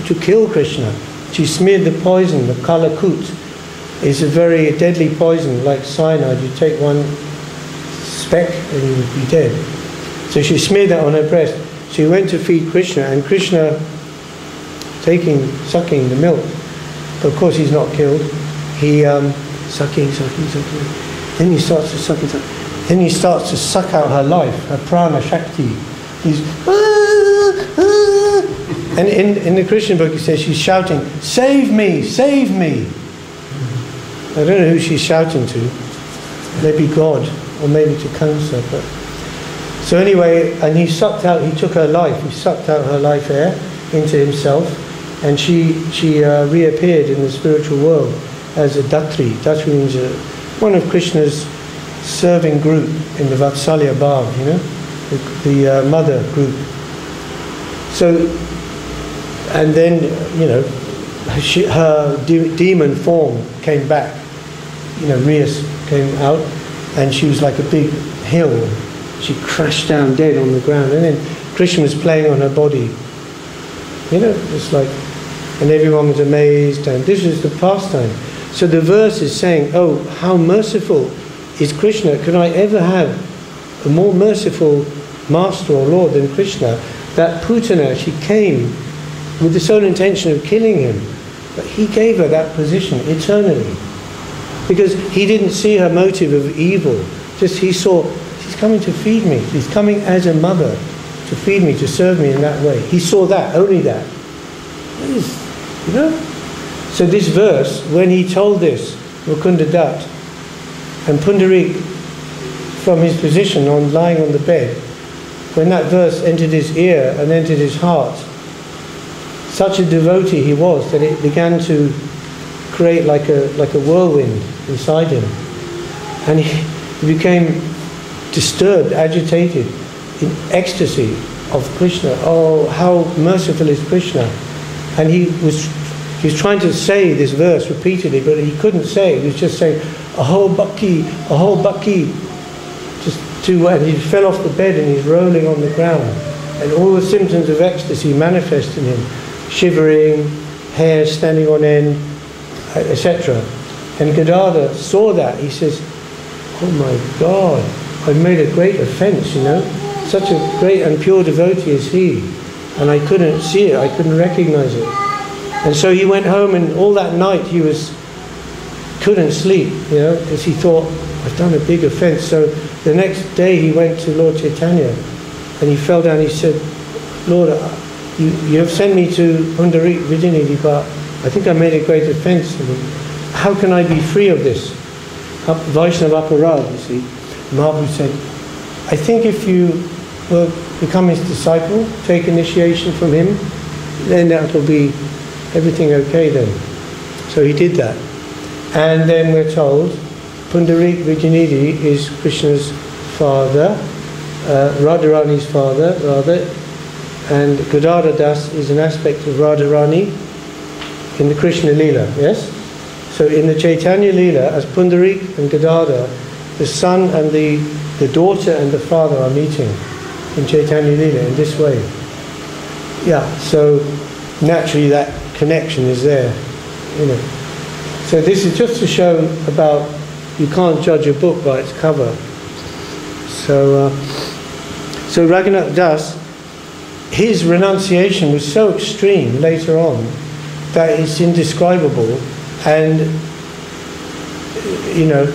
To kill Krishna. She smeared the poison, the kalakut. Is a very deadly poison, like cyanide. You take one speck and you would be dead. So she smeared that on her breast. She went to feed Krishna, and Krishna sucking the milk. But of course he's not killed. He sucking. Then he starts to suck. Then he starts to suck out her life, her prana shakti. He's and in the Christian book it says she's shouting, "Save me! Save me!" I don't know who she's shouting to. Maybe God, or maybe to Kamsa. But so anyway, and he took her life. He sucked out her life air into himself, and she reappeared in the spiritual world as a Datri. Datri means one of Krishna's serving group in the Vatsalya Bhav, you know, the mother group. So And then, you know, her demon form came back. You know, Rias came out, and she was like a big hill. She crashed down dead on the ground, and then Krishna was playing on her body. You know, it's like, and everyone was amazed, and this was the pastime. So the verse is saying, oh, how merciful is Krishna. Can I ever have a more merciful master or lord than Krishna? That Putana, she came with the sole intention of killing him, but he gave her that position eternally. Because he didn't see her motive of evil. Just he saw, she's coming to feed me. She's coming as a mother to feed me, to serve me in that way. He saw that, only that. You know? So this verse, when he told this, Mukunda Dutt, and Pundarik, from his position on lying on the bed, when that verse entered his ear and entered his heart, such a devotee he was that it began to create like a whirlwind inside him, and he became disturbed, agitated, in ecstasy of Krishna. Oh, how merciful is Krishna! And he was trying to say this verse repeatedly, but he couldn't say it. He was just saying, "Aho Bhakti, Aho Bhakti." Just too wet. He fell off the bed and he's rolling on the ground, and all the symptoms of ecstasy manifest in him: shivering, hair standing on end, etc. And Gadadhar saw that. He says, "Oh my God, I've made a great offence, you know. Such a great and pure devotee as he. And I couldn't see it, I couldn't recognise it." And so he went home, and all that night he couldn't sleep, you know, because he thought, I've done a big offence. So the next day he went to Lord Chaitanya, and he fell down. He said, "Lord, you have sent me to Pundarik Vijayinidhi, but I think I made a great offence. How can I be free of this Vaishnava aparad, you see?" Maharaj said, "I think if you will become his disciple, take initiation from him, then that will be everything okay then." So he did that. And then we're told Pundarik Vijayinidhi is Krishna's father, Radharani's father rather, and Gadadhar Das is an aspect of Radharani in the Krishna Lila, yes? So in the Chaitanya Lila, as Pundarik and Gadadhar, the son and the daughter and the father are meeting in Chaitanya Lila in this way. Yeah, so naturally that connection is there, you know. So this is just to show about you can't judge a book by its cover. So Raghunath Das, his renunciation was so extreme later on that it's indescribable. And you know,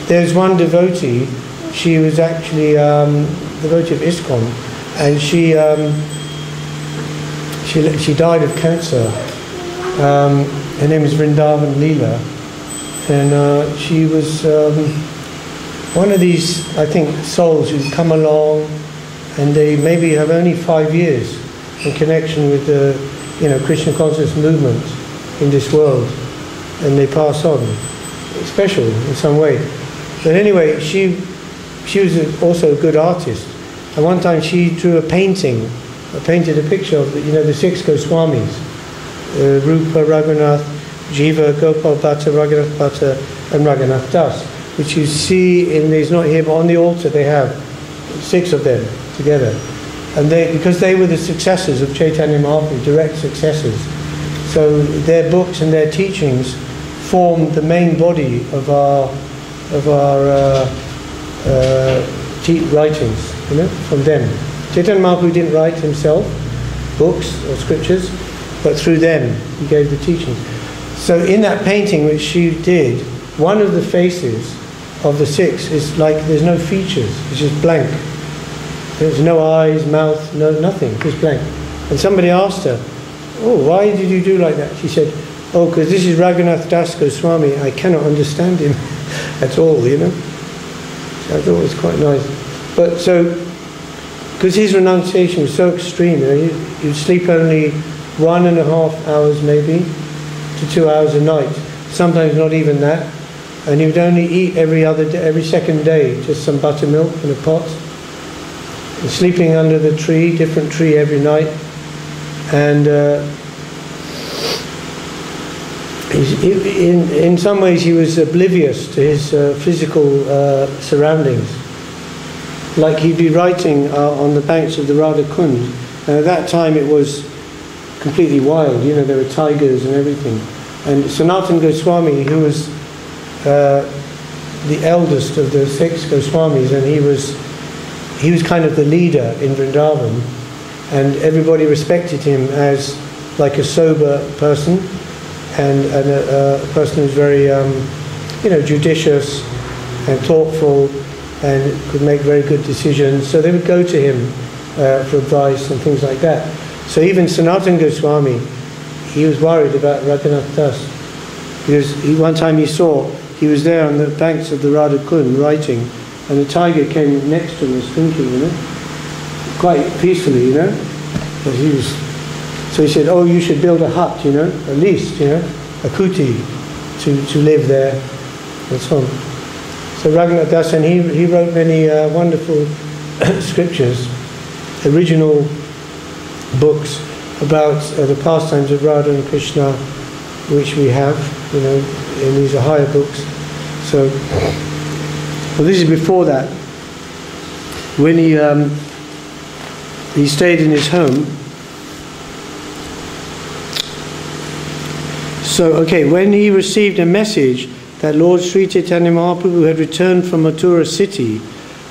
there's one devotee. She was actually devotee of ISKCON, and she died of cancer. Her name is Vrindavan Leela, and she was one of these, I think, souls who come along, and they maybe have only 5 years in connection with the, you know, Krishna conscious movement in this world, and they pass on. It's special in some way. But anyway, she was also a good artist. And one time she drew a painting, painted a picture of the, you know, the 6 Goswamis, Rupa, Raghunath, Jiva, Gopal Bhatta, Raghunath Bhatta, and Raghunath Das, which you see in these, not here, but on the altar they have 6 of them together. And because they were the successors of Chaitanya Mahaprabhu, direct successors. So their books and their teachings form the main body of our writings, you know, from them. Chaitanya Mahaprabhu didn't write himself books or scriptures, but through them he gave the teachings. So in that painting which she did, one of the faces of the 6 is like there's no features, it's just blank. There's no eyes, mouth, no nothing, just blank. And somebody asked her, "Oh, why did you do like that?" She said, "Oh, because this is Raghunath Das Goswami, I cannot understand him at all, you know." So I thought it was quite nice. But so, because his renunciation was so extreme, you know, he'd sleep only 1.5 hours maybe to 2 hours a night, sometimes not even that, and he would only eat every second day, just some buttermilk in a pot, and sleeping under the tree, different tree every night, and in some ways he was oblivious to his physical surroundings. Like he'd be writing on the banks of the Radha Kund, and at that time it was completely wild, you know, there were tigers and everything. And Sanatana Goswami, who was the eldest of the 6 Goswamis, and he was kind of the leader in Vrindavan, and everybody respected him as like a sober person, and a person who's very, you know, judicious and thoughtful, and could make very good decisions. So they would go to him for advice and things like that. So even Sanatana Goswami, he was worried about Raghunath Das, because one time he was there on the banks of the Radha Kund writing, and the tiger came next to him and was thinking, you know, quite peacefully, you know. So he said, oh, you should build a hut, you know, at least, you know, a kuti to live there, and so on. So Raghunath Das, and he wrote many wonderful scriptures, original books about the pastimes of Radha and Krishna, which we have, you know, and these are higher books. So, well, this is before that, when he stayed in his home. So, okay, when he received a message that Lord Sri Chaitanya Mahaprabhu had returned from Mathura city,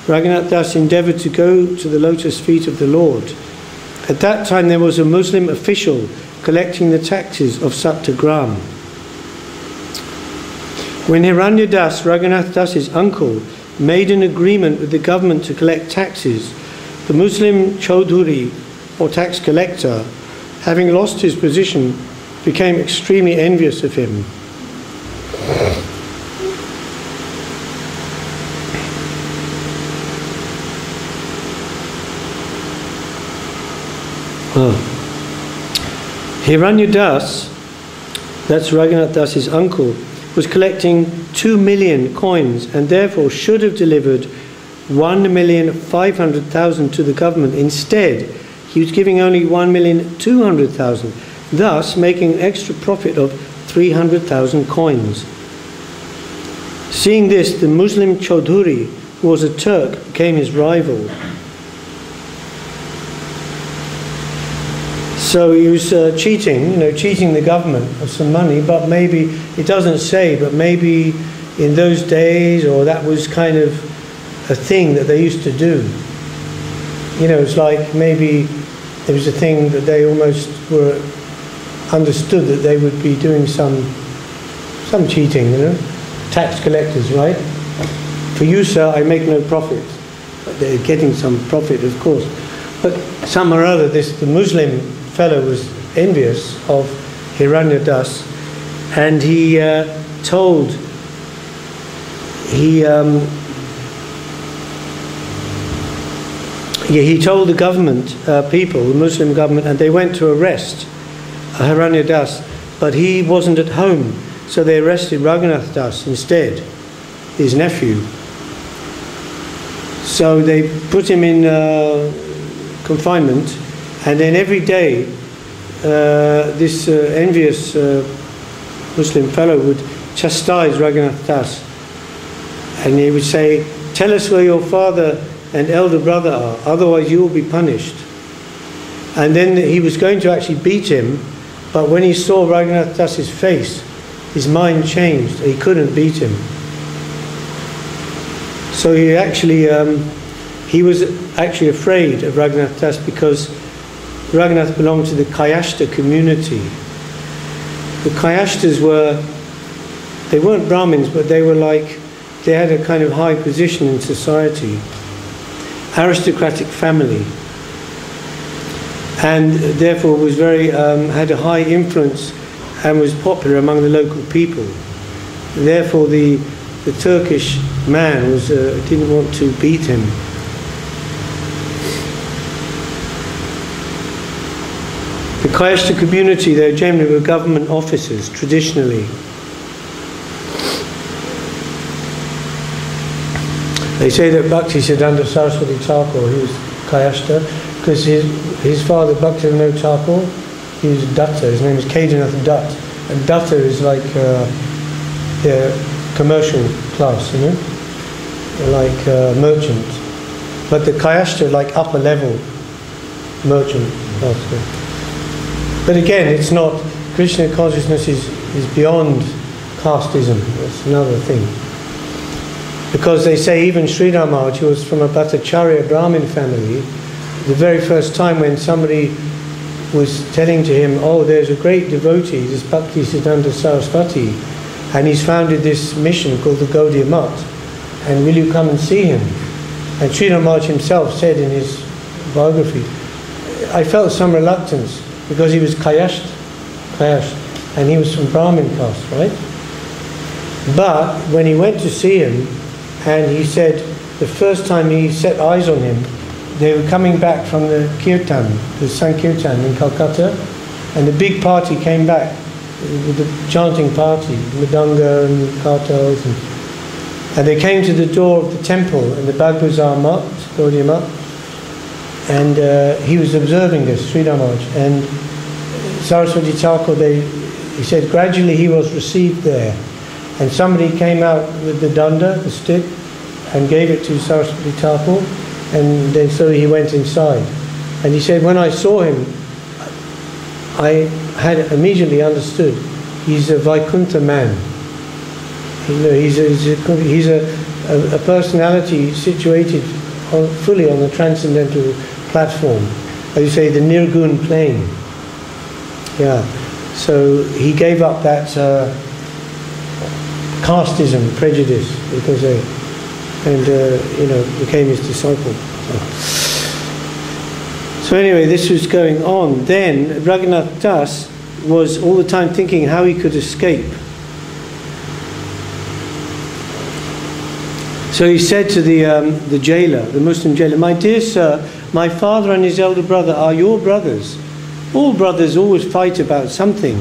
Raghunath Das endeavoured to go to the lotus feet of the Lord. At that time there was a Muslim official collecting the taxes of Satyagram. When Hiranya Das, Raghunath Das's uncle, made an agreement with the government to collect taxes, the Muslim Chaudhuri, or tax collector, having lost his position, became extremely envious of him. Hiranya Das, that's Raghunath Das's uncle, was collecting 2 million coins and therefore should have delivered 1,500,000 to the government. Instead, he was giving only 1,200,000, thus making an extra profit of 300,000 coins. Seeing this, the Muslim Chaudhuri, who was a Turk, became his rival. So he was cheating, you know, cheating the government of some money, but maybe, it doesn't say, but maybe in those days, or that was kind of a thing that they used to do. You know, it's like maybe it was a thing that they almost were understood that they would be doing some cheating, you know, tax collectors, right? For you, sir, I make no profit. But they're getting some profit, of course. But somehow or other, the Muslim fellow was envious of Hiranya Das, and he told the government people, the Muslim government, and they went to arrest Hiranya Das, but he wasn't at home, so they arrested Raghunath Das instead, his nephew. So they put him in confinement, and then every day this envious Muslim fellow would chastise Raghunath Das, and he would say, tell us where your father and elder brother are, otherwise you will be punished. And then he was going to actually beat him, but when he saw Raghunath Das's face, his mind changed, he couldn't beat him. So he was actually afraid of Raghunath Das, because Raghunath belonged to the Kayashta community. The Kayashtas they weren't Brahmins, but they had a kind of high position in society, aristocratic family, and therefore was had a high influence and was popular among the local people. Therefore the Turkish man didn't want to beat him. The Kayashta community, they generally were government officers, traditionally. They say that Bhakti Siddhanta Saraswati Thakur, he was Kayashta, because his father, Bhaktivinoda Thakur, he was Datta, his name is Kedarnath Dutt. And Datta is like the commercial class, you know, like merchant. But the Kayashta like upper level merchant class. But again, it's not, Krishna consciousness is beyond casteism. That's another thing. Because they say even Sridhar Maharaj, who was from a Bhattacharya Brahmin family, the very first time when somebody was telling to him, oh, there's a great devotee, this Bhakti Siddhanta Saraswati, and he's founded this mission called the Gaudiya Math, and will you come and see him? And Sridhar Maharaj himself said in his biography, I felt some reluctance because he was Kayasht, and he was from Brahmin caste, right? But when he went to see him, and he said the first time he set eyes on him, they were coming back from the Kirtan, the Sankirtan in Calcutta, and the big party came back with the chanting party, Mridanga and kartals, and they came to the door of the temple and the Bhagbazar Mat, Gaudiya Mat, and he was observing this, Sridhar Maharaj, and Saraswati Thakur, he said gradually he was received there, and somebody came out with the danda, the stick, and gave it to Saraswati Thakur, and then so he went inside. And he said, when I saw him, I had immediately understood he's a Vaikuntha man. You know, he's a personality situated fully on the transcendental platform, as you say, the Nirgun plane. Yeah. So he gave up that casteism, prejudice, you can say, and became his disciple. So anyway, this was going on. Then Raghunath Das was all the time thinking how he could escape. So he said to the jailer, the Muslim jailer, my dear sir, my father and his elder brother are your brothers. All brothers always fight about something.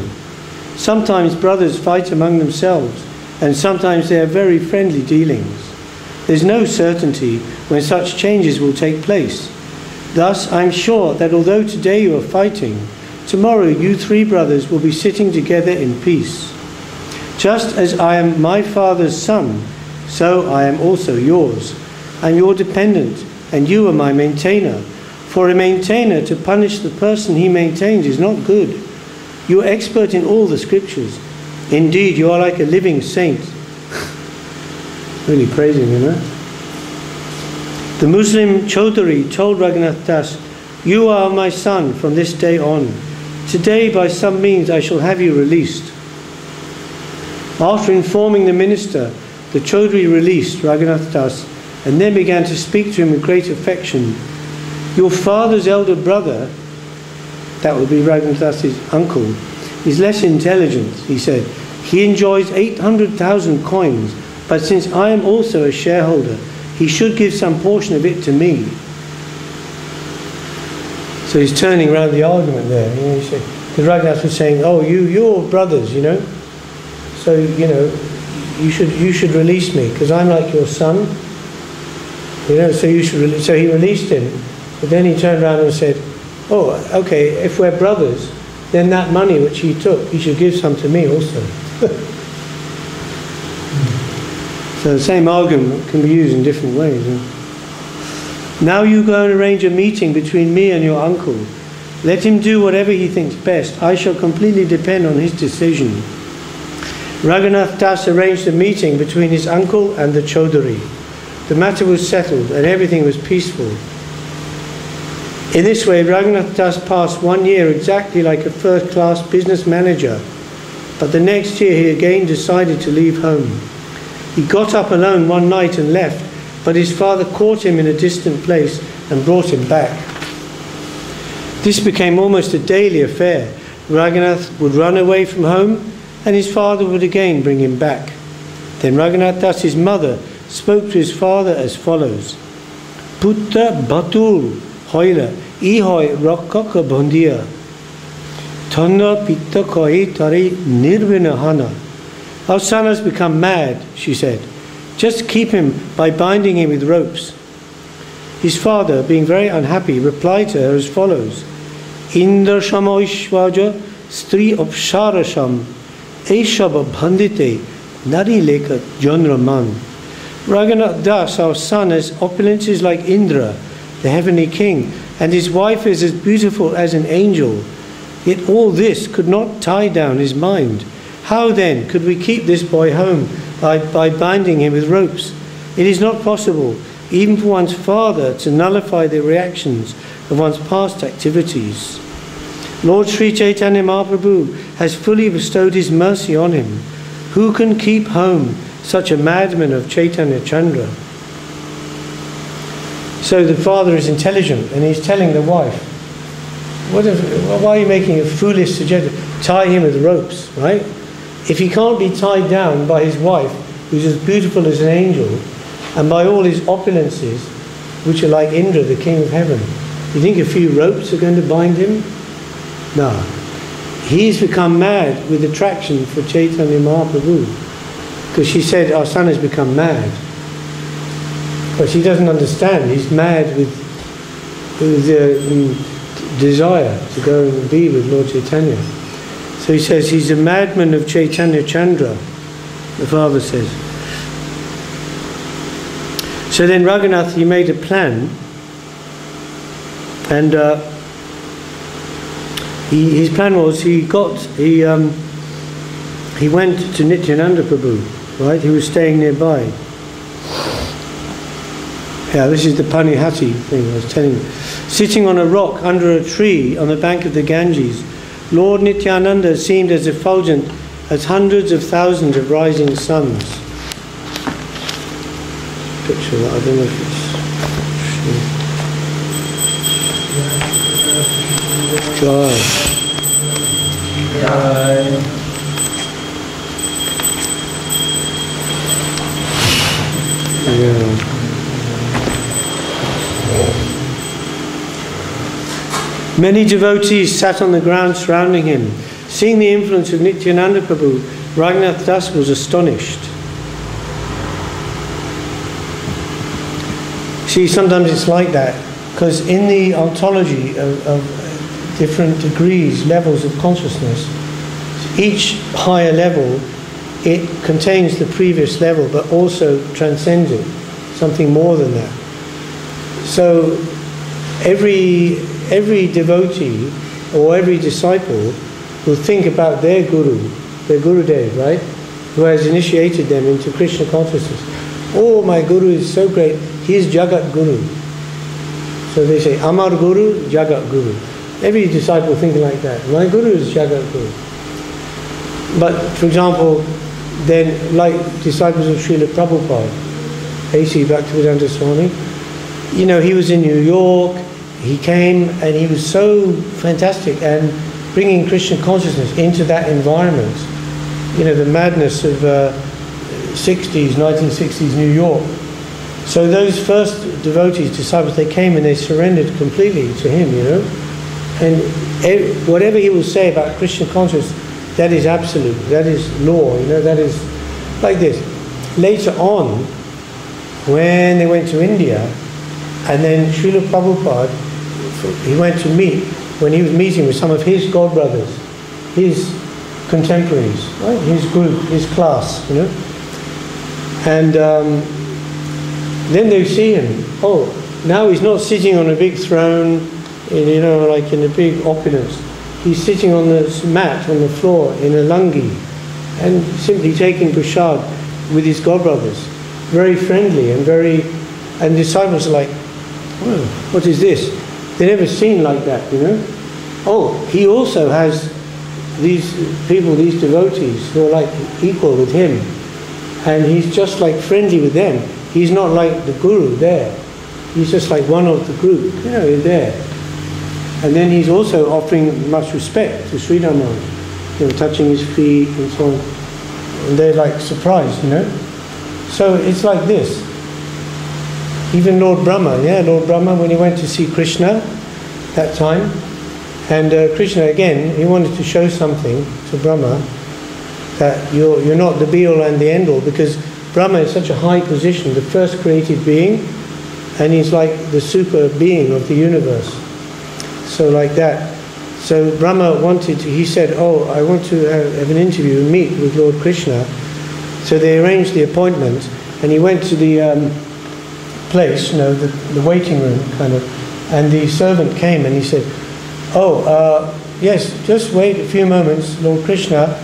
Sometimes brothers fight among themselves, and sometimes they are very friendly dealings. There's no certainty when such changes will take place. Thus, I'm sure that although today you are fighting, tomorrow you three brothers will be sitting together in peace. Just as I am my father's son, so I am also yours. I'm your dependent, and you are my maintainer. For a maintainer to punish the person he maintains is not good. You are expert in all the scriptures. Indeed, you are like a living saint. Really praising him, eh? The Muslim Chaudhary told Raghunath Das, you are my son from this day on. Today, by some means, I shall have you released. After informing the minister, the Chaudhary released Raghunath Das and then began to speak to him with great affection. Your father's elder brother, that would be Raghunath Das's uncle, is less intelligent, he said. He enjoys 800,000 coins, but since I am also a shareholder, he should give some portion of it to me. So he's turning around the argument there. You know, because Raghunath was saying, oh, you're brothers, you know. So, you know, you should release me, because I'm like your son. You know, so you should so he released him. But then he turned around and said, oh, okay, if we're brothers, then that money which he took, he should give some to me also. So the same argument can be used in different ways. Now you go and arrange a meeting between me and your uncle. Let him do whatever he thinks best. I shall completely depend on his decision. Raghunath Das arranged a meeting between his uncle and the Chaudhary. The matter was settled and everything was peaceful. In this way, Raghunath Das passed 1 year exactly like a first-class business manager. But the next year he again decided to leave home. He got up alone one night and left, but his father caught him in a distant place and brought him back. This became almost a daily affair. Raghunath would run away from home, and his father would again bring him back. Then Raghunath Das's mother spoke to his father as follows. Putta batul hoila ihoi rokkaka bondia. Tonna pitta koi tari nirvina hana. Our son has become mad, she said. Just keep him by binding him with ropes. His father, being very unhappy, replied to her as follows. Indra shamo ishvaja stri opsharasham Eshaba Bhandite Nari Leka Jonraman. Raghunath Das, our son, has opulences like Indra, the heavenly king, and his wife is as beautiful as an angel. Yet all this could not tie down his mind. How then could we keep this boy home by binding him with ropes? It is not possible, even for one's father, to nullify the reactions of one's past activities. Lord Sri Chaitanya Mahaprabhu has fully bestowed his mercy on him. Who can keep home such a madman of Chaitanya Chandra? So the father is intelligent and he's telling the wife, why are you making a foolish suggestion? Tie him with ropes, right? If he can't be tied down by his wife, who's as beautiful as an angel, and by all his opulences, which are like Indra, the king of heaven, you think a few ropes are going to bind him? No. He's become mad with attraction for Chaitanya Mahaprabhu, because she said, our son has become mad. But she doesn't understand. He's mad with desire to go and be with Lord Chaitanya. So he says he's a madman of Chaitanya Chandra, the father says. So then Raghunath, he made a plan, and his plan was he went to Nityananda Prabhu, right? He was staying nearby. Yeah, this is the Panihati thing I was telling you. Sitting on a rock under a tree on the bank of the Ganges, Lord Nityananda seemed as effulgent as hundreds of thousands of rising suns. Picture that, I don't know if it's... Jai. Yeah. Many devotees sat on the ground surrounding him. Seeing the influence of Nityananda Prabhu, Raghunath Das was astonished. See, sometimes it's like that, because in the ontology of different degrees, levels of consciousness, each higher level, it contains the previous level, but also transcends it, something more than that. So every devotee or every disciple will think about their Gurudev, right? Who has initiated them into Krishna consciousness. Oh, my Guru is so great, he is Jagat Guru. So they say, Amar Guru, Jagat Guru. Every disciple thinking like that. My Guru is Jagat Guru. But, for example, then, like disciples of Srila Prabhupada, A.C. Bhaktivedanta Swami, you know, he was in New York, he came and he was so fantastic and bringing Krishna consciousness into that environment. You know, the madness of 1960s New York. So those first devotees, disciples, they came and they surrendered completely to him, you know. And whatever he will say about Krishna consciousness, that is absolute, that is law, you know, that is like this. Later on, when they went to India, and then Srila Prabhupada, he went to meet, when he was meeting with some of his godbrothers, his contemporaries, right? His group, his class, you know. And then they see him, oh, now he's not sitting on a big throne, you know, like in a big opulence. He's sitting on the mat, on the floor, in a lungi, and simply taking prasad with his godbrothers. Very friendly and and disciples are like, well, what is this? They've never seen like that, you know. Oh, he also has these people, these devotees, who are like equal with him. And he's just like friendly with them. He's not like the Guru there. He's just like one of the group, you know, there. And then he's also offering much respect to Sri Raman, you know, touching his feet and so on. And they're like surprised, you know. So it's like this. Even Lord Brahma, when he went to see Krishna that time, and Krishna again, he wanted to show something to Brahma, that you're not the be-all and the end-all, because Brahma is such a high position, the first created being, and he's like the super being of the universe. So like that. So Brahma he said, oh, I want to have an interview and meet with Lord Krishna. So they arranged the appointment, and he went to the place, the waiting room kind of, and the servant came and he said, oh, yes, just wait a few moments, Lord Krishna,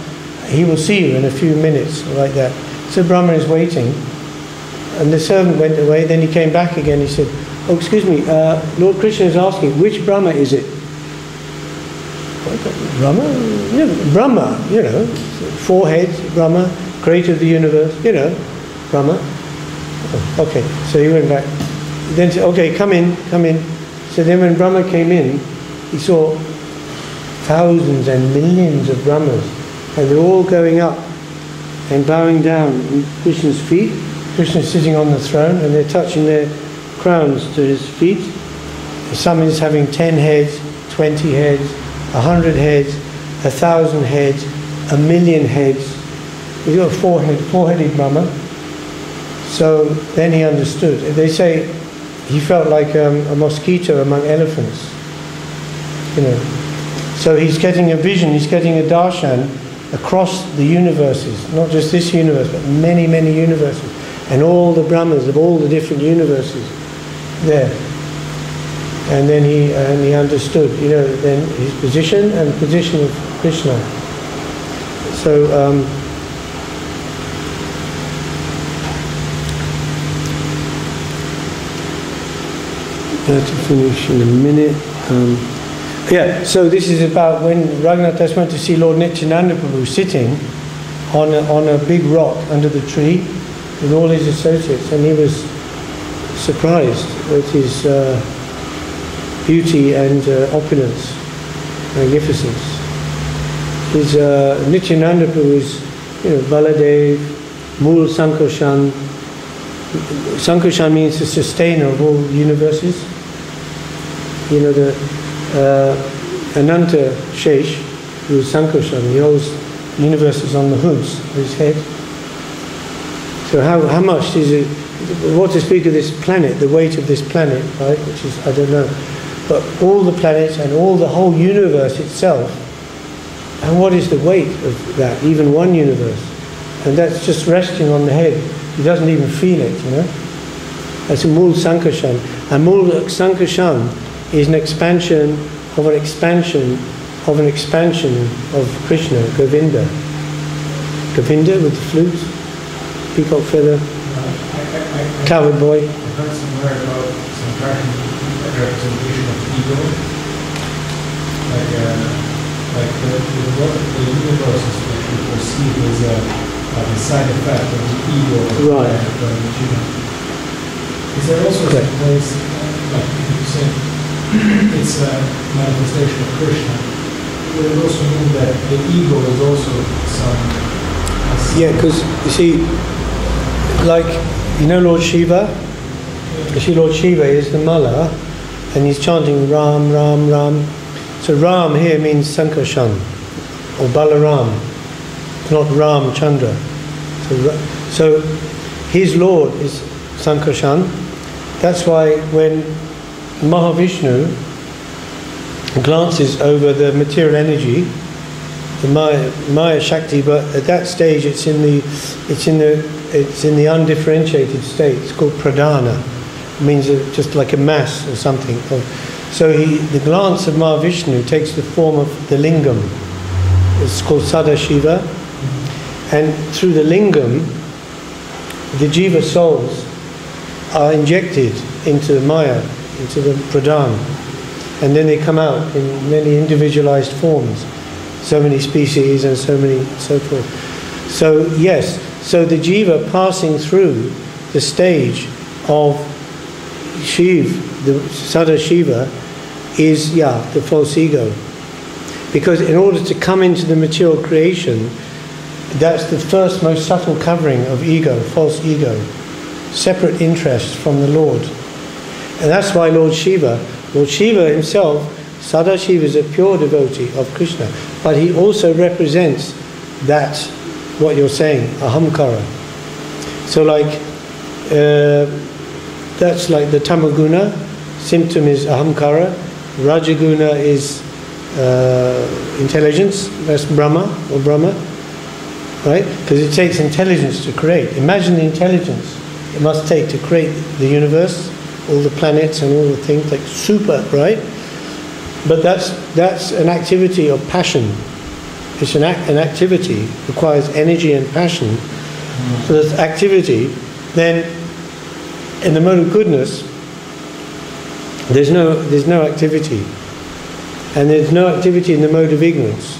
he will see you in a few minutes, like that. So Brahma is waiting, and the servant went away, then he came back again, he said, oh, excuse me, Lord Krishna is asking, which Brahma is it? Brahma? Brahma, 4 heads, Brahma, creator of the universe, Brahma. Oh, okay, so he went back. Then said, okay, come in. So then when Brahma came in, he saw thousands and millions of Brahmas, and they're all going up and bowing down at Krishna's feet. Krishna's sitting on the throne, and they're touching their crowns to his feet. Some is having 10 heads, 20 heads, 100 heads, 1,000 heads, 1,000,000 heads. He's got a four-headed Brahma. So then he understood. They say he felt like a mosquito among elephants. So he's getting a vision, he's getting a darshan across the universes, not just this universe, but many, many universes, and all the Brahmas of all the different universes there. And then he understood, then his position and position of Krishna. So to finish in a minute. So this is about when Raghunath Das went to see Lord Nityananda Prabhu sitting on a big rock under the tree with all his associates, and he was surprised at his beauty and opulence, magnificence. His Nityananda Prabhu is, Baladev, Mool Sankarshan. Sankarshan means the sustainer of all universes. The Ananta Shesh, who is Sankarshan, he holds universes on the hoods of his head. So how much is it, what to speak of this planet, the weight of this planet, right, which is, I don't know, but all the planets and the whole universe itself, and what is the weight of that, even one universe? And that's just resting on the head. He doesn't even feel it, That's a Mool Sankarshan. And Mool Sankarshan is an expansion of an expansion of an expansion of Krishna, Govinda. Govinda with the flute, peacock feather, cloud boy. I heard somewhere about some representation of ego. Like the universes which we perceive as a side effect of the ego. Right. Is there also a place, like you said, it's a manifestation of Krishna? Would it also mean that the ego is also some... Yeah, because you see, like, Lord Shiva? You see, Lord Shiva is the Mala, and he's chanting Ram, Ram, Ram. So Ram here means Sankarshan, or Balaram, not Ram Chandra. So his Lord is Sankarshan. That's why when Mahavishnu glances over the material energy, the Maya Shakti, but at that stage it's in the undifferentiated state. It's called pradhana. It means just like a mass or something. So the glance of Mahavishnu takes the form of the lingam. It's called Sadashiva, and through the lingam, the jiva souls are injected into the Maya, into the pradhan, and then they come out in many individualized forms, so many species and so forth. So yes, so the jiva passing through the stage of Shiv, the Sadashiva, is the false ego. Because in order to come into the material creation, that's the first most subtle covering of ego, false ego, separate interest from the Lord. And that's why Lord Shiva himself, Sadashiva, is a pure devotee of Krishna, but he also represents that, what you're saying, ahamkara. So that's like the tamaguna, symptom is ahamkara, rajaguna is intelligence, that's Brahma or Brahma, right? Because it takes intelligence to create. Imagine the intelligence it must take to create the universe, all the planets and all the things, like super, right? But that's an activity of passion. It's an activity, requires energy and passion. So that's activity. Then in the mode of goodness, there's no activity. And there's no activity in the mode of ignorance.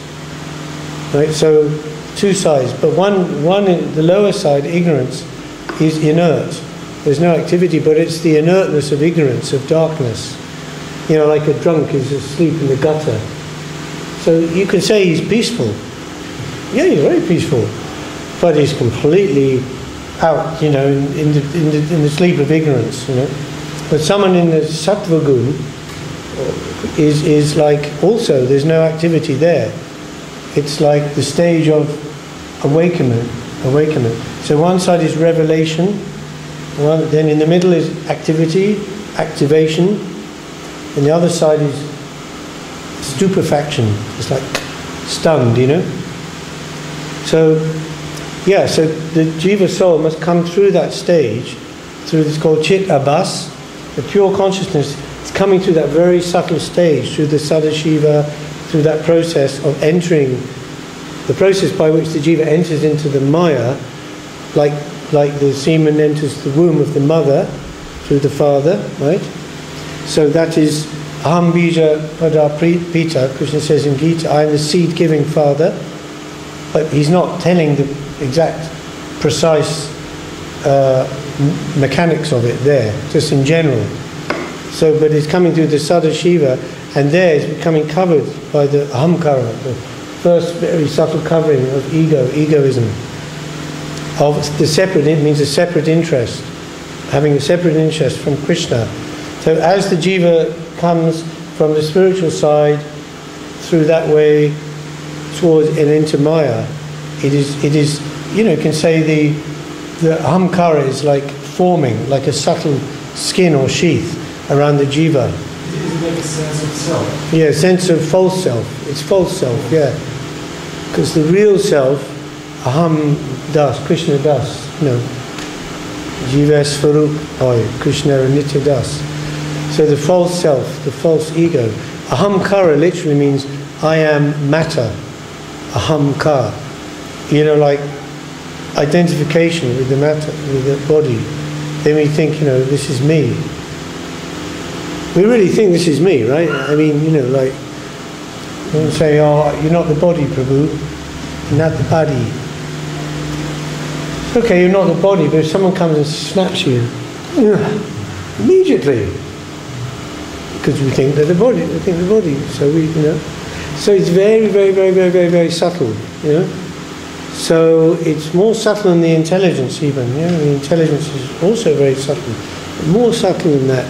Right? So two sides. But one in the lower side, ignorance, is inert. There's no activity, but it's the inertness of ignorance, of darkness. You know, like a drunk is asleep in the gutter. So you can say he's peaceful. Yeah, he's very peaceful. But he's completely out, you know, in the sleep of ignorance, you know. But someone in the sattva gun is like, also, there's no activity there. It's like the stage of awakening. So one side is revelation, then in the middle is activity, activation, and the other side is stupefaction. It's like stunned, you know. So, yeah, so the jiva soul must come through that stage, through this called chit abhas, the pure consciousness. It's coming through that very subtle stage, through the sadashiva, through that process of entering, the process by which the jiva enters into the maya, like the semen enters the womb of the mother through the father, right? So that is aham bija pada pita. Krishna says in Gita, I am the seed-giving father. But he's not telling the exact, precise mechanics of it there, just in general. So, but it's coming through the sadashiva, and there it's becoming covered by the ahamkara, the first very subtle covering of egoism. Of the separate, it means a separate interest, having a separate interest from Krishna. So as the jiva comes from the spiritual side through that way towards and into Maya, it is you know, you can say the ahamkara is like forming, like a subtle skin or sheath around the jiva. It makes a sense of self. Yeah, sense of false self. It's false self, yeah. Because the real self, aham das, Krishna das, you know, jiva Svarup, Krishna nitya das. So the false self, the false ego. Ahamkara literally means I am matter. Ahamkar, you know, like identification with the matter, with the body. Then we think, you know, this is me. We really think this is me, right? I mean, you know, like, we say, oh, you're not the body, Prabhu. You're not the body. Okay, you're not the body, but if someone comes and snaps you, immediately, because we think they're the body, So we, you know. So it's very, very, very, very, very, very subtle, you know. So it's more subtle than the intelligence even, you know. The intelligence is also very subtle, more subtle than that.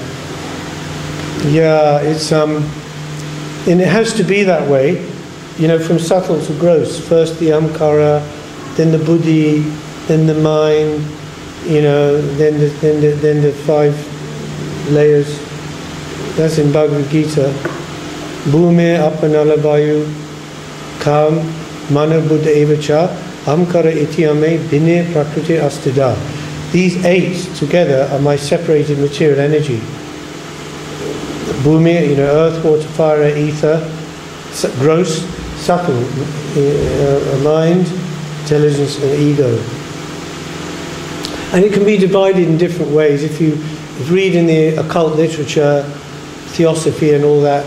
Yeah, it's and it has to be that way, you know, from subtle to gross. First the ahamkara, then the buddhi, then the mind, you know, then the 5 layers. That's in Bhagavad Gita. Bhume apanalabayu kam mana buddha evacha amkara iti ame bine prakriti astida. These 8 together are my separated material energy. Bhumi, you know, earth, water, fire, ether, gross, subtle, mind, intelligence and ego. And it can be divided in different ways. If you read in the occult literature, theosophy and all that,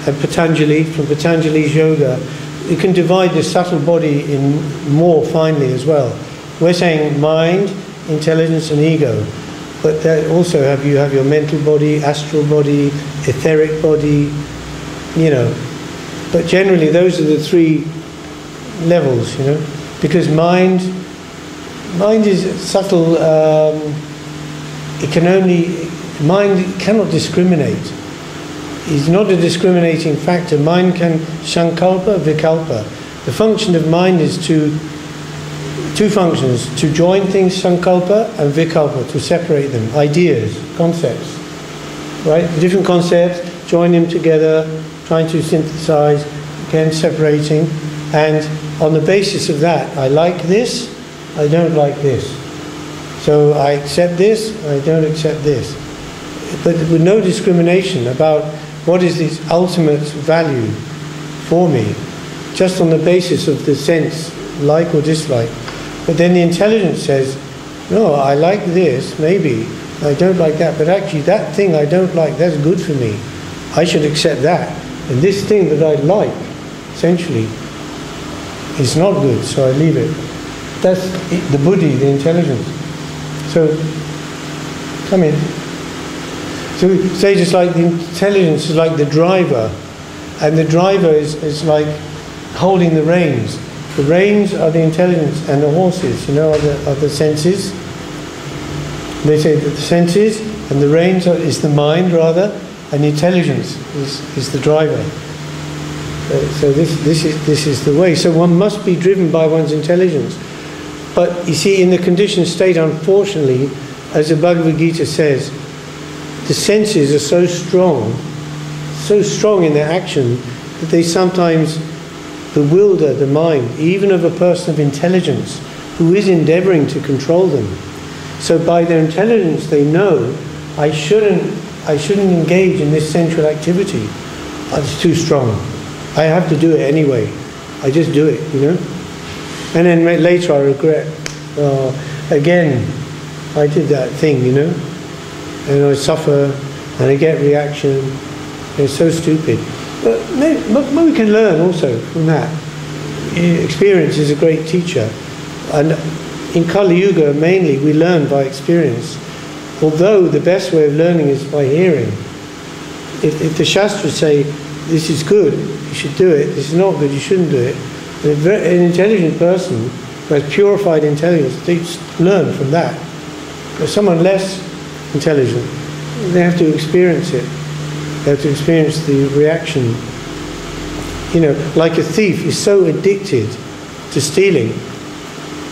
and Patanjali, from Patanjali's yoga, you can divide the subtle body in more finely as well. We're saying mind, intelligence and ego, but also you have your mental body, astral body, etheric body, you know. But generally those are the 3 levels, you know, because mind is subtle. Mind cannot discriminate. It's not a discriminating factor. Mind can sankalpa, vikalpa. The function of mind is two functions: to join things, sankalpa, and vikalpa, to separate them. Ideas, concepts, right? Different concepts, join them together, trying to synthesize, again separating, and on the basis of that, I like this, I don't like this. So I accept this, I don't accept this. But with no discrimination about what is this ultimate value for me, just on the basis of the sense, like or dislike. But then the intelligence says, no, I like this, maybe, I don't like that, but actually that thing I don't like, that's good for me. I should accept that. And this thing that I like, essentially, is not good, so I leave it. That's the buddhi, the intelligence. So, come in. So we say just like the intelligence is like the driver, and the driver is like holding the reins. The reins are the intelligence, and the horses, are the senses. They say that the senses and the reins is the mind, rather, and the intelligence is the driver. So this is the way. So one must be driven by one's intelligence. But you see, in the conditioned state, unfortunately, as the Bhagavad Gita says, the senses are so strong in their action, that they sometimes bewilder the mind, even of a person of intelligence who is endeavoring to control them. So by their intelligence, they know I shouldn't engage in this sensual activity. It's too strong. I have to do it anyway. I just do it, And then later I regret. Again, I did that thing, And I suffer, and I get reaction. It's so stupid. But we can learn also from that. Experience is a great teacher. And in Kali Yuga, mainly, we learn by experience. Although the best way of learning is by hearing. If the Shastras say, this is good, you should do it, this is not good, you shouldn't do it, an intelligent person who has purified intelligence, they learn from that. But someone less intelligent, they have to experience it. They have to experience the reaction. Like a thief is so addicted to stealing,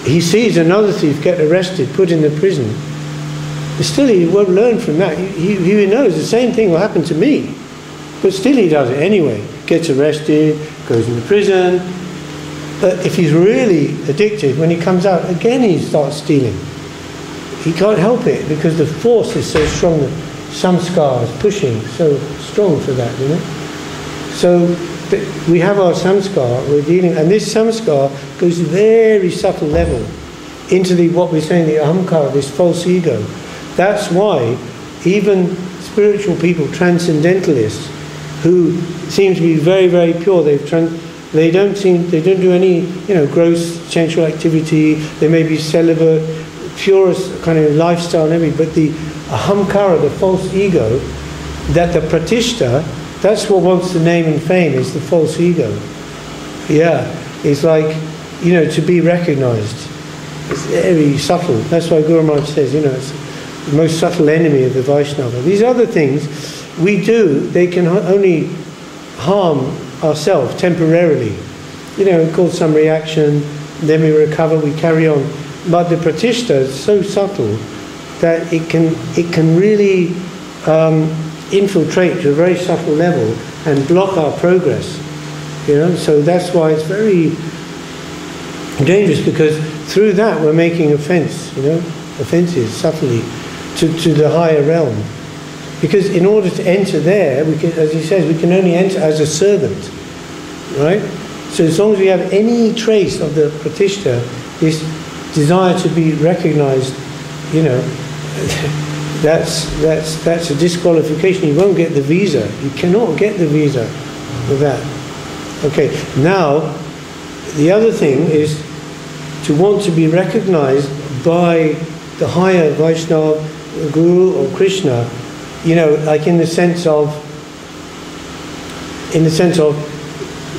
he sees another thief get arrested, put in the prison, but still he won't learn from that. He knows the same thing will happen to me, but still he does it anyway. Gets arrested, goes into prison. But if he's really addicted, when he comes out, again he starts stealing. He can't help it because the force is so strong, that samskar is pushing so strong for that, So we have our samskar, we're dealing, and this samskar goes very subtle level into what we're saying, the ahamkara, this false ego. That's why even spiritual people, transcendentalists, who seem to be very, very pure, they don't do any, gross sensual activity. They may be celibate, purest kind of lifestyle and everything. But the ahamkara, the false ego, that the pratishta, that's what wants the name and fame, is the false ego. Yeah, it's like, to be recognized. It's very subtle. That's why Guru Maharaj says, it's the most subtle enemy of the Vaishnava. These other things we do, they can only harm ourselves temporarily. It causes some reaction, then we recover, we carry on. But the pratishta is so subtle that it can really infiltrate to a very subtle level and block our progress. So that's why it's very dangerous, because through that we're making offences subtly to the higher realm. Because in order to enter there, we can, as he says, we can only enter as a servant, right? So as long as we have any trace of the pratishta, this desire to be recognized, that's a disqualification. You won't get the visa. You cannot get the visa with that. Okay, now the other thing is to want to be recognized by the higher Vaishnava, Guru or Krishna, like in the sense of,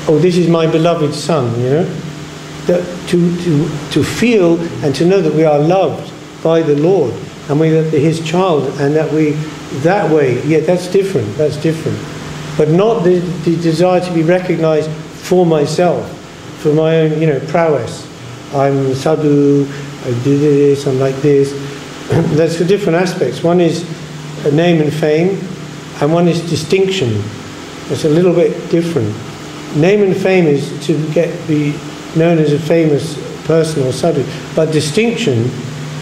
oh, this is my beloved son, that to feel and to know that we are loved by the Lord, and we are His child, and that way, that's different, but not the desire to be recognized for myself, for my own, prowess. I'm sadhu, I do this, I'm like this. That's the different aspects. One is a name and fame, and one is distinction. It's a little bit different. Name and fame is to be known as a famous person or sadhu, but distinction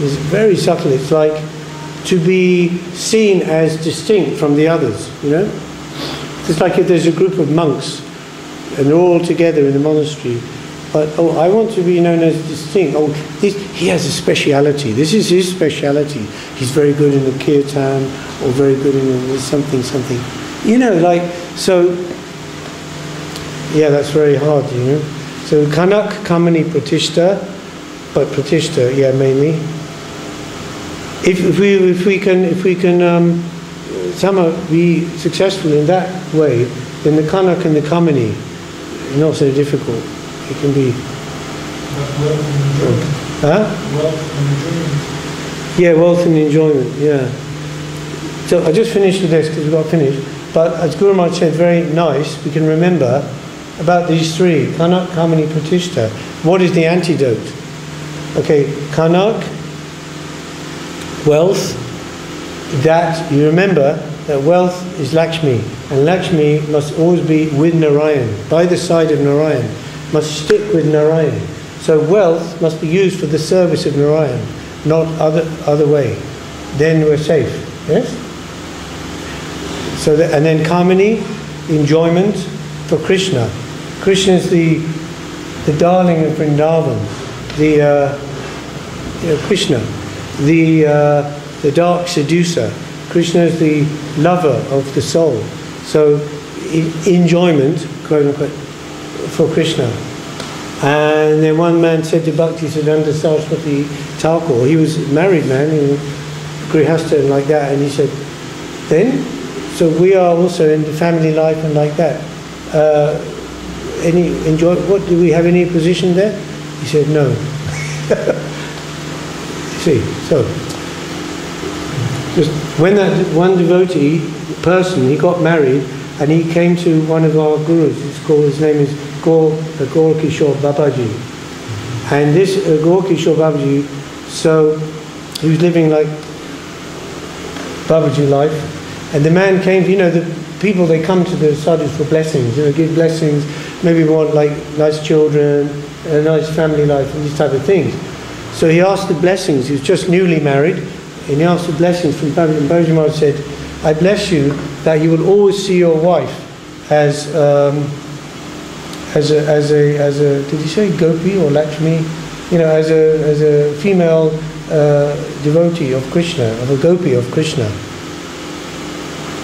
is very subtle. It's like to be seen as distinct from the others, you know? It's like if there's a group of monks and they're all together in the monastery, but I want to be known as distinct. He has a speciality. This is his speciality. He's very good in the kirtan, or very good in something. You know, like, so, yeah, that's very hard, you know. So Kanak, Kamani, Pratishta, but Pratishta, yeah, mainly. If we can somehow be successful in that way, then the Kanak and the Kamani are not so difficult. It can be. Wealth and enjoyment. Huh? Wealth and enjoyment. Yeah, wealth and enjoyment, yeah. So I just finished with this because we've got to finish. But as Guru Maharaj said, very nice, we can remember about these three, Kanak, Kamani, Pratishta. What is the antidote? Okay, Kanak, wealth, that you remember that wealth is Lakshmi, and Lakshmi must always be with Narayan, by the side of Narayan, must stick with Narayan. So wealth must be used for the service of Narayan, not other way. Then we're safe. Yes? So and then Kamani, enjoyment for Krishna. Krishna is the darling of Vrindavan, Krishna, the dark seducer. Krishna is the lover of the soul. So enjoyment, quote unquote, for Krishna. And then one man said to Bhakti Siddhanta Saraswati Thakur, he was a married man, Grihastha and like that, and he said, then, so we are also in the family life and like that. Do we have any position there? He said, no. See, so, just when that one devotee person, he got married, and he came to one of our gurus, his name is Gaur Kishore Babaji. And this Gaur Kishore Babaji, so he was living like Babaji life, and the man came, the people, they come to the sadhus for blessings, give blessings, maybe want like nice children, a nice family life, and these type of things. So he asked the blessings. He was just newly married, and he asked the blessings from Babaji. And Babaji Maharaj said, I bless you that you will always see your wife as a did he say Gopi or Lakshmi? As a female devotee of Krishna, of a Gopi of Krishna.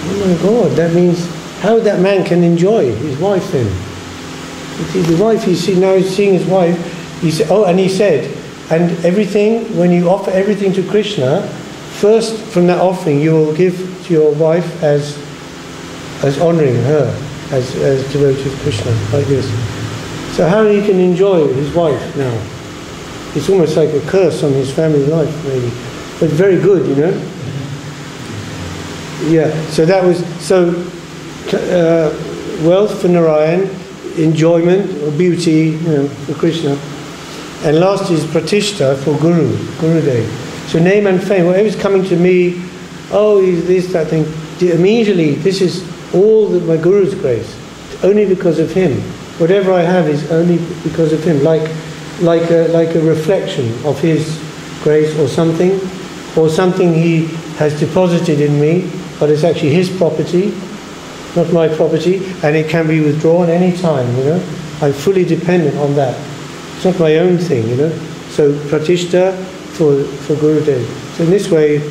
Oh my God, that means how that man can enjoy his wife then. The wife, now he's seeing his wife, he said, and everything, when you offer everything to Krishna, first from that offering you will give to your wife as honouring her, as devotee of Krishna, like this. So how he can enjoy his wife now? It's almost like a curse on his family life, maybe. But very good, Yeah, so that was, wealth for Narayan, enjoyment or beauty, for Krishna. And last is Pratishta for Gurudev. So name and fame, whatever's coming to me, he's this, that thing, immediately, this is all my Guru's grace, only because of him. Whatever I have is only because of him, like a reflection of his grace or something he has deposited in me, but it's actually his property, not my property, and it can be withdrawn any time, I'm fully dependent on that. It's not my own thing, So Pratishta for Gurudev. So in this way,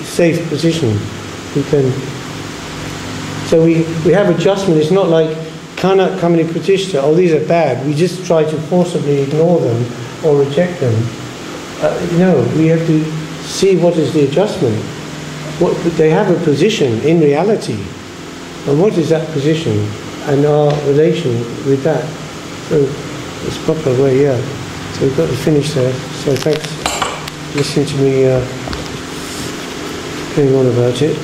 safe position. So we have adjustment. It's not like Kanak, Kamani, Pratishta, these are bad. We just try to forcibly ignore them or reject them. We have to see what is the adjustment. They have a position in reality. And what is that position and our relation with that? So it's proper way, yeah. So we've got to finish there. So thanks for listening to me going on about it.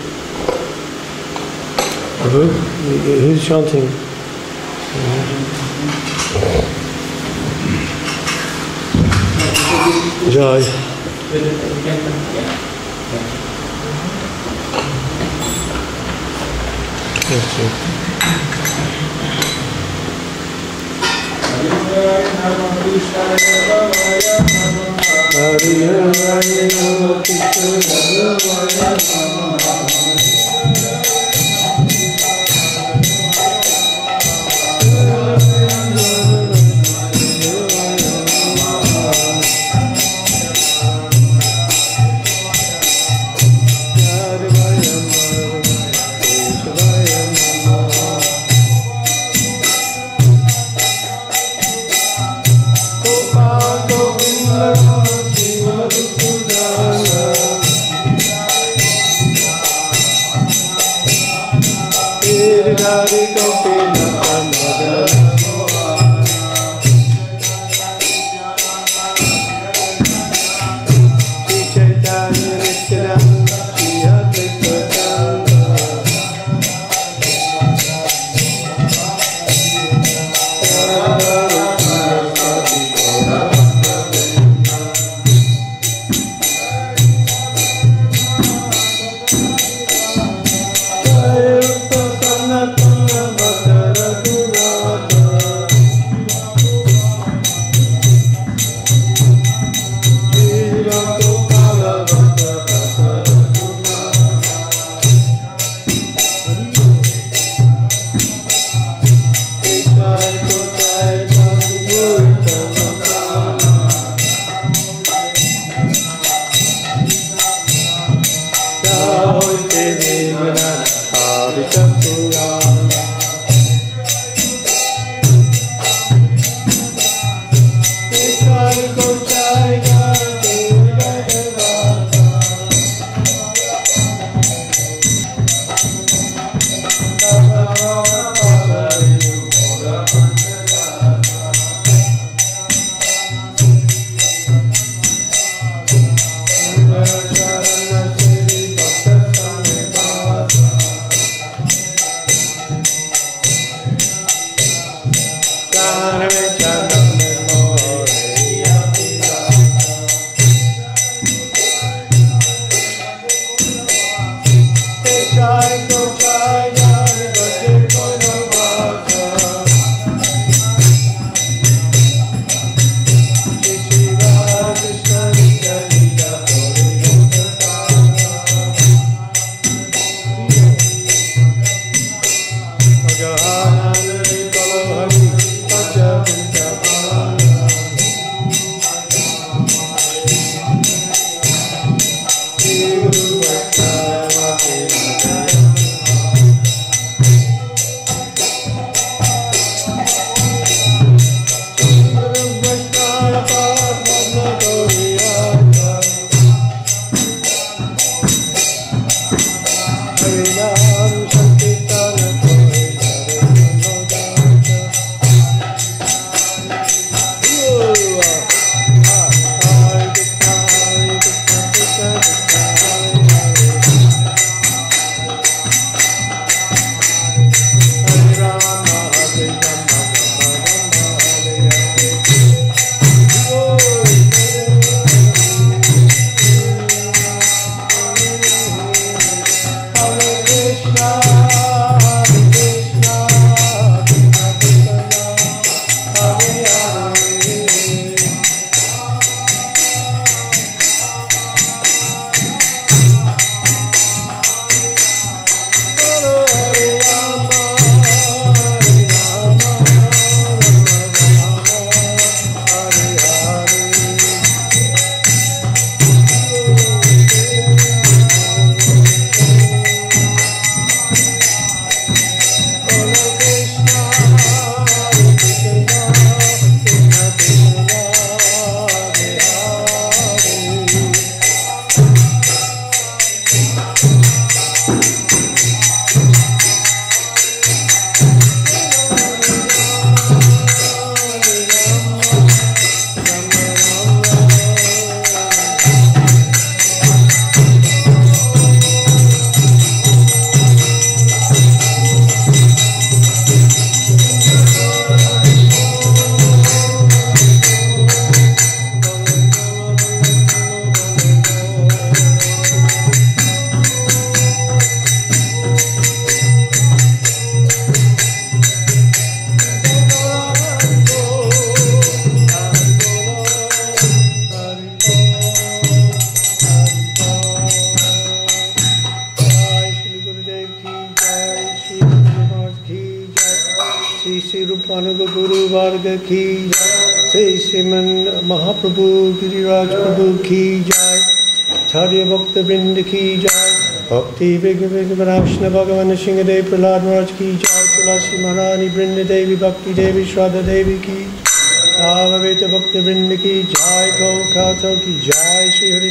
Who's chanting? Jai. Yes, sir. Rupanuga Guru Varga ki jai, Say Siman Mahaprabhu Giriraj Prabhu ki jai, Tadya Bhakta Vrinda ki jai, Bhakti Vignavashna Bhagavan Shingadev Prahlad Maharaj ki jai, Tulasi Maharani Vrinda Devi Bhakti Devi Shraddha Devi ki, Savaveta Bhakta Vrinda ki jai, Kolkata ki jai, Shri Hari